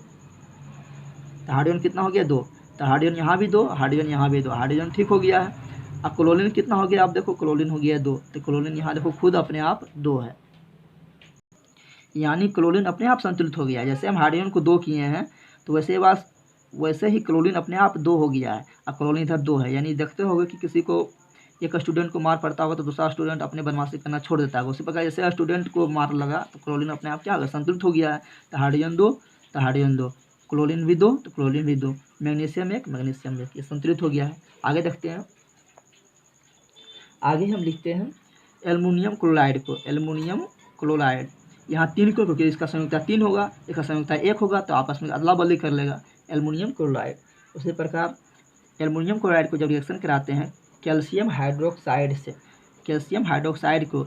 तो हाइड्रोजन कितना हो गया 2, तो हाइड्रोजन यहाँ भी 2, हाइड्रोजन यहाँ भी 2, हाइड्रोजन ठीक हो गया है। अब क्लोरीन कितना हो गया, आप देखो क्लोरीन हो गया 2, तो क्लोरीन यहाँ देखो खुद अपने आप 2 है, यानी क्लोरीन अपने आप संतुलित हो गया है। जैसे हम हाइड्रोजन को 2 किए हैं तो वैसे ही क्लोरीन अपने आप 2 हो गया है। अब क्लोरीन इधर 2 है, यानी देखते होगे कि किसी को एक स्टूडेंट को मार पड़ता होगा तो दूसरा स्टूडेंट अपने बदमाशी करना छोड़ देता है। उसी प्रकार जैसे स्टूडेंट को मार लगा तो क्लोरीन अपने आप क्या होगा, संतुलित हो गया है। तो हाइड्रोजन 2, तो हाइड्रोजन 2, क्लोरीन भी 2, तो क्लोरीन भी 2, मैग्नीशियम 1, मैग्नीशियम 1, ये संतुलित हो गया है। आगे देखते हैं, आगे हम लिखते हैं एल्युमिनियम क्लोराइड को, एल्युमिनियम क्लोराइड। यहाँ 3 को, क्योंकि इसका संयुक्ता 3 होगा, इसका संयुक्ता 1 होगा, तो आपस में अदला बदली कर लेगा एल्युमिनियम क्लोराइड। उसी प्रकार एल्युमिनियम क्लोराइड को जब रिएक्शन कराते हैं कैल्शियम हाइड्रोक्साइड से, कैल्शियम हाइड्रोक्साइड को,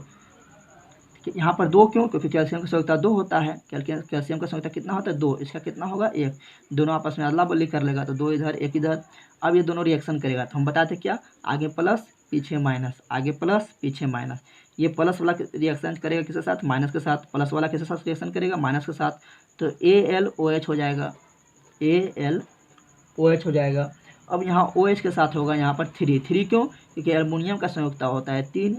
यहाँ पर 2 क्यों, क्योंकि कैल्शियम का संयुक्ता 2 होता है। कैल्शियम का संयुक्ता कितना होता है, 2, इसका कितना होगा 1, दोनों आपस में अदला बदली कर लेगा, तो 2 इधर 1 इधर। अब ये दोनों रिएक्शन करेगा, तो हम बताते क्या, आगे प्लस पीछे माइनस, आगे प्लस पीछे माइनस। ये प्लस वाला रिएक्शन करेगा किसके साथ, माइनस के साथ, प्लस वाला किसके साथ रिएक्शन करेगा, माइनस के साथ, तो AlOH हो जाएगा, AlOH हो जाएगा। अब यहाँ OH के साथ होगा यहाँ पर 3 क्यों, क्योंकि एल्युमिनियम का संयुक्ता होता है 3,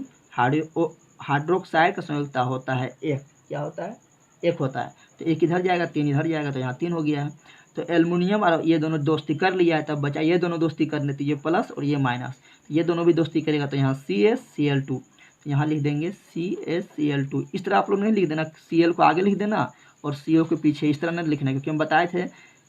हाइड्रोक्साइड का संयुक्ता होता है 1, क्या होता है 1 होता है, तो 1 इधर जाएगा 3 इधर जाएगा, तो यहाँ 3 हो गया है। तो एल्युमिनियम और ये दोनों दोस्ती कर लिया है, तब बचा ये दोनों दोस्ती करने, तो ये प्लस और ये माइनस, ये दोनों भी दोस्ती करेगा, तो यहाँ CaCl2, तो यहाँ लिख देंगे CaCl2। इस तरह आप लोग नहीं लिख देना, Cl को आगे लिख देना और CO के पीछे, इस तरह नहीं लिखना, क्योंकि हम बताए थे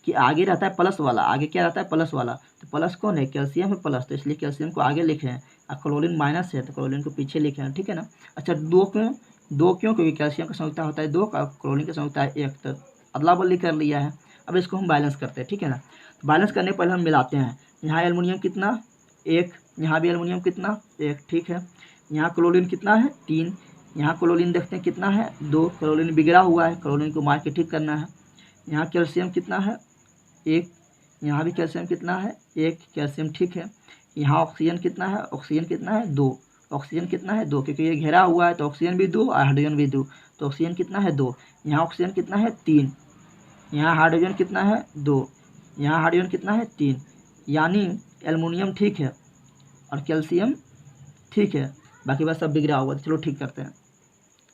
कि आगे रहता है प्लस वाला, आगे क्या रहता है प्लस वाला, तो प्लस कौन है, कैल्शियम है प्लस, तो इसलिए कैल्शियम को आगे लिखे हैं, और क्लोरीन माइनस है तो क्लोरीन को पीछे लिखे हैं, ठीक है ना। अच्छा 2 क्यों, क्योंकि कैल्शियम का संयुक्ता होता है 2 का, क्लोरीन का संयुक्ता है 1, तो अदला बदली कर लिया है। अब इसको हम बैलेंस करते हैं, ठीक है ना। तो बैलेंस करने पहले हम मिलाते हैं, यहाँ एल्युमिनियम कितना 1, यहाँ भी एल्युमिनियम कितना 1, ठीक है। यहाँ क्लोरीन कितना है 3, यहाँ क्लोरीन देखते हैं कितना है 2, क्लोरीन बिगड़ा हुआ है, क्लोरीन को मार के ठीक करना है। यहाँ कैल्शियम कितना है 1, यहाँ भी कैल्शियम कितना है 1, कैल्शियम ठीक है। यहाँ ऑक्सीजन कितना है, ऑक्सीजन कितना है 2, ऑक्सीजन कितना है 2, क्योंकि ये घेरा हुआ है तो ऑक्सीजन भी 2 और हाइड्रोजन भी 2, तो ऑक्सीजन कितना है 2। यहाँ ऑक्सीजन कितना है 3, यहाँ हाइड्रोजन कितना है 2, यहाँ हाइड्रोजन कितना है 3, यानी एल्युमिनियम ठीक है और कैल्शियम ठीक है, बाकी बस सब बिगड़ा हुआ। तो चलो ठीक करते हैं,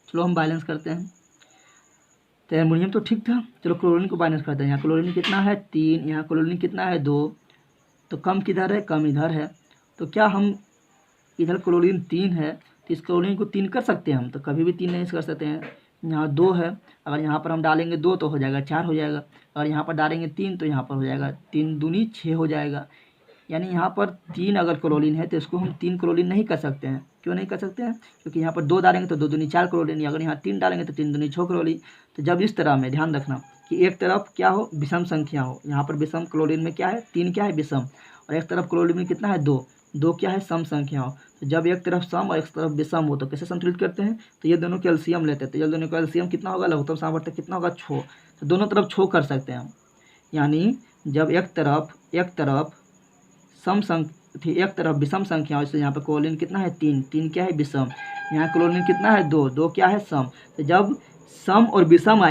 चलो हम बैलेंस करते हैं। तो एल्युमिनियम तो ठीक था, चलो क्लोरीन को बैलेंस करते हैं। यहाँ क्लोरीन कितना है 3, यहाँ क्लोरीन कितना है 2, तो कम किधर है, कम इधर है, तो क्या हम इधर क्लोरीन 3 है तो इस क्लोरीन को 3 कर सकते हैं हम, तो कभी भी 3 नहीं कर सकते हैं। यहाँ 2 है, अगर यहाँ पर हम डालेंगे 2 तो हो जाएगा 4 हो जाएगा, अगर यहाँ पर डालेंगे 3 तो यहाँ पर हो जाएगा 3 दूनी 6 हो जाएगा, यानी यहाँ पर 3 अगर क्लोरीन है तो इसको हम 3 क्लोरीन नहीं कर सकते हैं। क्यों नहीं कर सकते हैं, क्योंकि यहाँ पर 2 डालेंगे तो 2 दूनी 4 क्लोरीन, अगर यहाँ 3 डालेंगे तो 3 दूनी 6 क्लोरीन। तो जब इस तरह में ध्यान रखना कि एक तरफ क्या हो, विषम संख्या हो, यहाँ पर विषम क्लोरीन में क्या है 3 क्या है विषम, और एक तरफ क्लोरीन में कितना है 2 क्या है सम संख्या हो। तो जब एक तरफ सम और एक तरफ विषम हो तो कैसे संतुलित करते हैं, तो ये दोनों कैल्शियम लेते हैं, तो ये दोनों कैल्शियम कितना होगा, लघुत्तम सामर्थ्य कितना होगा 6, तो दोनों तरफ 6 कर सकते हैं हम। यानी जब एक तरफ सम संख्या थी, एक तरफ विषम संख्या, जैसे यहाँ पर क्लोरीन कितना है 3 क्या है विषम, यहाँ क्लोरीन कितना है 2 क्या है सम। तो जब सम और विषम आ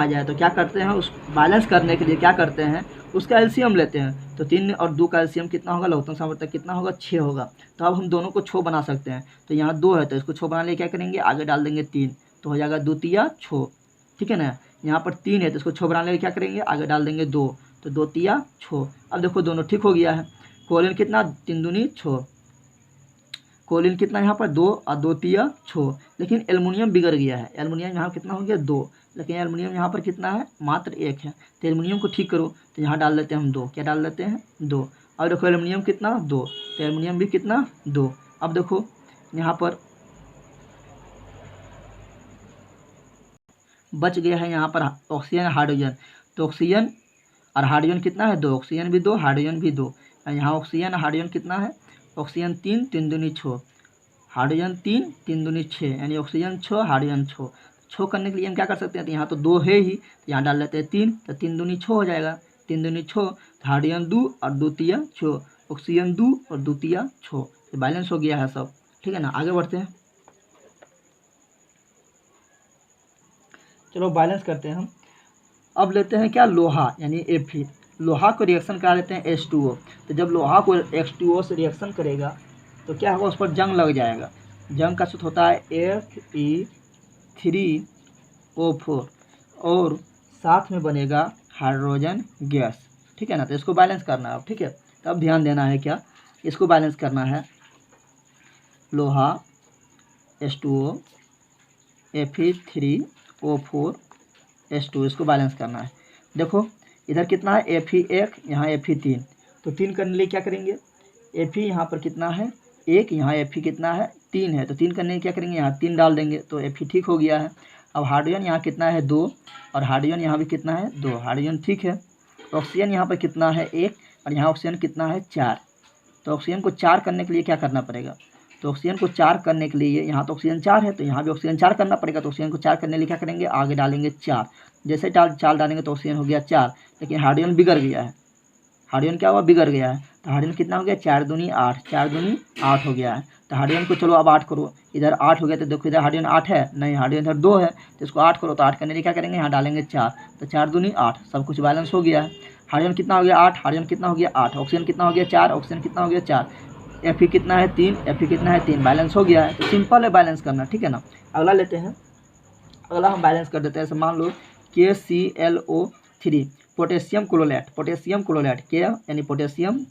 जाए तो क्या करते हैं, उस बैलेंस करने के लिए क्या करते हैं, उसका एलसीएम लेते हैं। तो 3 और 2 का एलसीएम कितना होगा, लघुत्तम सामर्थ्य कितना होगा 6 होगा। तो अब हम दोनों को 6 बना सकते हैं। तो यहाँ 2 है तो इसको 6 बनाने के लिए क्या करेंगे, आगे डाल देंगे 3, तो हो जाएगा 2 तिया 6, ठीक है ना। यहाँ पर 3 है तो इसको 6 बनाने के लिए क्या करेंगे, आगे डाल देंगे 2, तो 2 तिया 6। अब देखो दोनों ठीक हो गया है। क्लोरीन कितना 3 दूनी 6, क्लोरीन कितना यहाँ पर 2 और 2 तिया 6, लेकिन एल्युमिनियम बिगड़ गया है। एल्युमिनियम यहाँ कितना हो गया 2, लेकिन एल्युमिनियम यहाँ पर कितना है मात्र 1 है। तो एल्युमिनियम को ठीक करो, तो यहाँ डाल देते हैं हम 2, क्या डाल देते हैं 2। अब देखो एल्युमिनियम कितना 2, तो एल्युमिनियम भी कितना 2। अब देखो यहाँ पर बच गया है यहाँ पर ऑक्सीजन हाइड्रोजन, तो ऑक्सीजन और हाइड्रोजन कितना है 2, ऑक्सीजन भी 2 हाइड्रोजन भी 2। यहाँ ऑक्सीजन हाइड्रोजन कितना है, ऑक्सीजन 3 3 दूनी 6, हाइड्रोजन 3 3 दूनी 6, यानी ऑक्सीजन 6 हाइड्रोजन 6 करने के लिए हम क्या कर सकते हैं, तो यहाँ तो 2 है ही, तो यहाँ डाल लेते हैं 3, तो 3 दूनी 6 हो जाएगा, 3 दूनी 6, तो हाइड्रोजन 2 और 2 तिया 6, ऑक्सीजन 2 और 2 तिया 6, तो बैलेंस हो गया है सब, ठीक है ना। आगे बढ़ते हैं, चलो बैलेंस करते हैं हम। अब लेते हैं क्या लोहा यानी Fe। लोहा को रिएक्शन करा लेते हैं H2O। तो जब लोहा को H2O से रिएक्शन करेगा तो क्या होगा, उस पर जंग लग जाएगा। जंग का सूत्र होता है Fe3O4 और साथ में बनेगा हाइड्रोजन गैस, ठीक है ना। तो इसको बैलेंस करना है अब, ठीक है। तो अब ध्यान देना है क्या, इसको बैलेंस करना है, लोहा H2O Fe3O4 H2, इसको बैलेंस करना है। देखो इधर कितना है Fe1, यहाँ Fe3, तो 3 करने के लिए क्या करेंगे, Fe यहाँ पर कितना है 1, यहाँ Fe कितना है 3 है, तो 3 करने के लिए क्या करेंगे, यहाँ 3 डाल देंगे तो Fe ठीक हो गया है। अब हाइड्रोजन यहाँ कितना है 2 और हाइड्रोजन यहाँ भी कितना है 2, हाइड्रोजन ठीक है। ऑक्सीजन यहाँ पर कितना है 1 और यहाँ ऑक्सीजन कितना है 4, तो ऑक्सीजन को 4 करने के लिए क्या करना पड़ेगा, तो ऑक्सीजन को 4 करने के लिए यहाँ तो ऑक्सीजन 4 है तो यहाँ भी ऑक्सीजन 4 करना पड़ेगा। तो ऑक्सीजन को 4 करने के लिए क्या करेंगे, आगे डालेंगे 4, जैसे 4 डालेंगे तो ऑक्सीजन हो गया 4, लेकिन हाइड्रोजन बिगड़ गया है। हाइड्रोजन क्या हुआ, बिगड़ गया है। तो हाइड्रोजन कितना हो गया 4 दूनी 8, 4 दूनी 8 हो गया है। तो हाइड्रोजन को चलो अब 8 करो, इधर 8 हो गया तो देखो इधर हाइड्रोजन 8 है नहीं, हाइड्रोजन इधर 2 है, तो इसको 8 करो, तो 8 करने के लिए क्या करेंगे, यहाँ डालेंगे 4, तो 4 दूनी 8, सब कुछ बैलेंस हो गया है। हाइड्रोजन कितना हो गया 8, हाइड्रोजन कितना हो गया 8, ऑक्सीजन कितना हो गया 4, ऑक्सीजन कितना हो गया 4, Fe कितना है 3, Fe कितना है 3, बैलेंस हो गया है। तो सिंपल है बैलेंस करना, ठीक है ना। अगला लेते हैं, अगला हम बैलेंस कर देते हैं। ऐसे मान लो KClO3 potassium chloride, potassium chloride K यानी पोटेशियम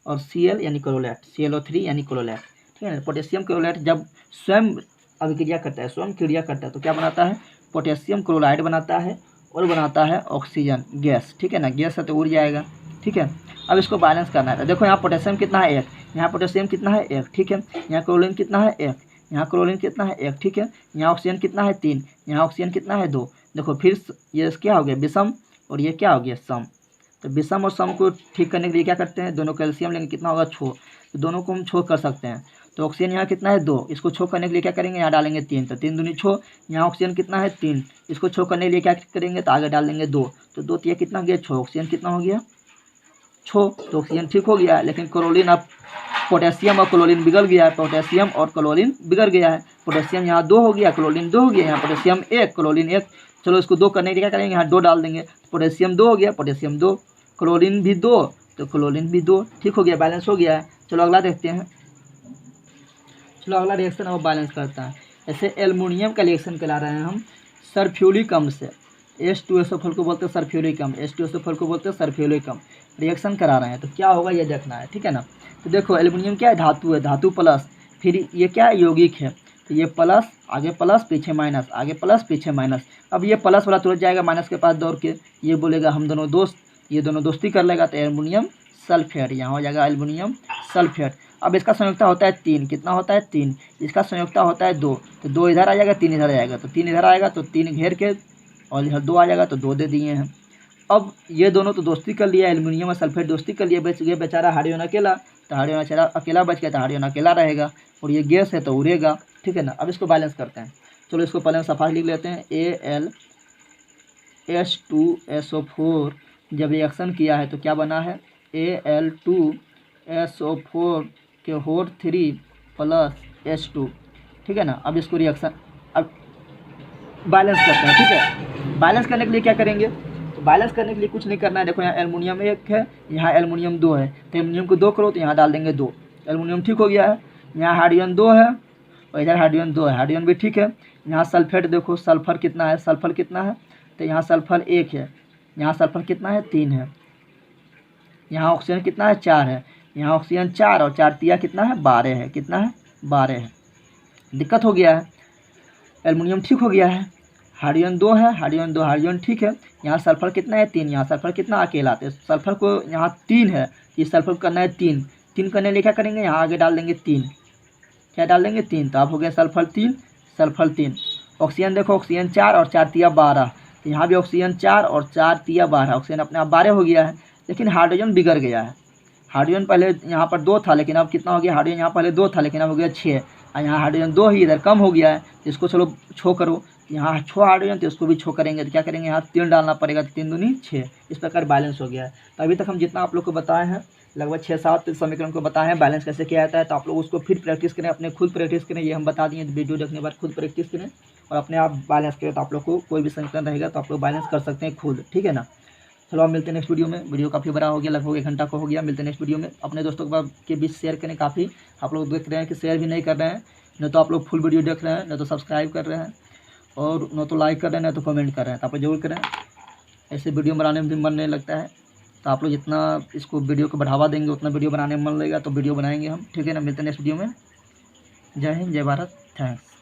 और Cl यानी क्लोराइड, ClO3 यानी क्लोराइड, ठीक है ना। पोटेशियम क्लोराइड जब स्वयं अभिक्रिया करता है, स्वयं क्रिया करता है तो क्या बनाता है, पोटेशियम क्लोराइड बनाता है और बनाता है ऑक्सीजन गैस, ठीक है ना। गैस है तो उड़ जाएगा, ठीक है। अब इसको बैलेंस करना है। तो देखो यहाँ पोटेशियम कितना है 1, यहाँ पोटेशियम कितना है 1, ठीक है। यहाँ क्लोरीन कितना है 1, यहाँ क्लोरीन कितना है 1, ठीक है। यहाँ ऑक्सीजन कितना है 3, यहाँ ऑक्सीजन कितना है 2। देखो फिर ये क्या हो गया विषम और ये क्या हो गया सम। तो विषम और सम को ठीक करने के लिए क्या करते हैं, दोनों कैल्शियम लेंगे, कितना होगा 6, तो दोनों को हम 6 कर सकते हैं। तो ऑक्सीजन यहाँ कितना है 2, इसको 6 करने के लिए क्या करेंगे, यहाँ डालेंगे 3, तो 3 दूनी 6। यहाँ ऑक्सीजन कितना है 3, इसको 6 करने के लिए क्या करेंगे, तो आगे डाल देंगे 2, तो 2 तो ये कितना हो गया 6, ऑक्सीजन कितना हो गया 6, तो ऑक्सीजन ठीक हो गया है। लेकिन क्लोरीन अब पोटेशियम और क्लोरीन बिगड़ गया है, पोटेशियम और क्लोरीन बिगड़ गया है। पोटेशियम यहाँ 2 हो गया, क्लोरीन 2 हो गया, यहाँ पोटेशियम 1 क्लोरीन 1, चलो इसको 2 करने के लिए क्या करेंगे, यहाँ 2 डाल देंगे, पोटेशियम 2 हो गया, पोटेशियम 2, क्लोरीन भी 2, तो क्लोरीन भी 2, ठीक हो गया, बैलेंस हो गया है। चलो अगला देखते हैं, चलो अगला रिएक्शन अब बैलेंस करता है। ऐसे एल्युमिनियम का रिएक्शन करा रहे हैं हम सल्फ्यूरिक अम्ल से, H2SO4 को बोलते हैं सल्फ्यूरिक अम्ल, H2SO4 को बोलते हैं सल्फ्यूरिक अम्ल, रिएक्शन करा रहे हैं तो क्या होगा ये देखना है, ठीक है ना। तो देखो एल्युमिनियम क्या है, धातु है, धातु प्लस, फिर ये क्या है यौगिक है, तो ये प्लस आगे प्लस पीछे माइनस, आगे प्लस पीछे माइनस। अब ये प्लस वाला तुरंत जाएगा माइनस के पास दौड़ के, ये बोलेगा हम दोनों दोस्त, ये दोनों दोस्ती कर लेगा, तो एल्युमिनियम सल्फेट, यहाँ हो जाएगा एल्युमिनियम सल्फेट। अब इसका संयुक्ता होता है 3, कितना होता है 3, इसका संयुक्ता होता है 2, तो 2 इधर आ जाएगा 3 इधर आ जाएगा, तो 3 इधर आएगा तो 3 घेर के और इधर 2 आ जाएगा तो 2 दे दिए हैं। अब ये दोनों तो दोस्ती कर लिया, एल्युमिनियम और सल्फेट दोस्ती कर लिया, बच गया बेचारा हाइड्रोजन अकेला, तो हाइड्रोजन अकेला बच गया, तो हाइड्रोजन अकेला रहेगा और ये गैस है तो उड़ेगा, ठीक है ना। अब इसको बैलेंस करते हैं, चलो इसको पहले सफा लिख लेते हैं। Al H2SO4 जब रिएक्शन किया है तो क्या बना है, Al2SO4 के होर 3 प्लस H2, ठीक है ना। अब इसको रिएक्शन अब बैलेंस करते हैं, ठीक है। बैलेंस करने के लिए क्या करेंगे, तो बैलेंस करने के लिए कुछ नहीं करना है। देखो यहाँ एल्युमिनियम 1 है, यहाँ एल्युमिनियम 2 है, तो एल्युमिनियम को 2 करो तो यहाँ डाल देंगे 2, एल्युमिनियम ठीक हो गया है। यहाँ हाइड्रोजन 2 है और इधर हाइड्रोजन 2 है, हाइड्रोजन भी ठीक है। यहाँ सल्फेट देखो, सल्फर कितना है, सल्फर कितना है, तो यहाँ सल्फर 1 है, यहाँ सल्फर कितना है 3 है, यहाँ ऑक्सीजन कितना है 4 है, यहाँ ऑक्सीजन 4 और 4 तिया कितना है 12 है, कितना है 12 है। दिक्कत हो गया है, एल्युमिनियम ठीक हो गया है, हाइड्रोजन 2 है, हाइड्रोजन 2 हाइड्रोजन ठीक है। यहाँ सल्फर कितना है 3, यहाँ सल्फर कितना अकेला, तो सल्फर को यहाँ 3 है, ये सल्फर को करना है 3, 3 करने लिए क्या करेंगे, यहाँ आगे डाल देंगे 3, क्या डाल देंगे 3, तो अब हो गया सल्फर 3, सल्फर 3। ऑक्सीजन देखो, ऑक्सीजन 4 और 4 तिया 12, तो यहाँ भी ऑक्सीजन 4 और 4 तिया 12, ऑक्सीजन अपने आप 12 हो गया है। लेकिन हाइड्रोजन बिगड़ गया है, हाइड्रोजन पहले यहाँ पर 2 था लेकिन अब कितना हो गया, हाइड्रोजन यहाँ पहले 2 था लेकिन अब हो गया 6, और यहाँ हाइड्रोजन 2 ही इधर कम हो गया है, तो इसको चलो छो करो, यहाँ छो हाइड्रोजन तो इसको भी छो करेंगे, तो क्या करेंगे यहाँ 3 डालना पड़ेगा, तो 3 दूनी 6, इस प्रकार बैलेंस हो गया है। तो अभी तक हम जितना आप लोग को बताए हैं लगभग 6-7 समीकरण को बताए हैं बैलेंस कैसे किया जाता है, तो आप लोग उसको फिर प्रैक्टिस करें, अपने खुद प्रैक्टिस करें, ये हम बता दिए, वीडियो देखने के बाद खुद प्रैक्टिस करें और अपने आप बैलेंस करें, तो आप लोग को कोई भी समीकरण रहेगा तो आप लोग बैलेंस कर सकते हैं खुद, ठीक है ना। चलो आप मिलते हैं नेक्स्ट वीडियो में। वीडियो काफ़ी बड़ा हो गया, लगभग 1 घंटा का हो गया। मिलते हैं नेक्स्ट वीडियो में। अपने दोस्तों के बीच शेयर करें। काफ़ी आप लोग देख रहे हैं कि शेयर भी नहीं कर रहे हैं, न तो आप लोग फुल वीडियो देख रहे हैं, न तो सब्सक्राइब कर रहे हैं, और न तो लाइक कर रहे हैं, न तो कमेंट कर रहे हैं। तो आप लोग जरूर करें, ऐसे वीडियो बनाने में भी मन नहीं लगता है। तो आप लोग जितना इसको वीडियो को बढ़ावा देंगे उतना वीडियो बनाने में मन लगेगा, तो वीडियो बनाएंगे हम। ठीक है ना, मिलते हैं नेक्स्ट वीडियो में। जय हिंद, जय भारत, थैंक्स।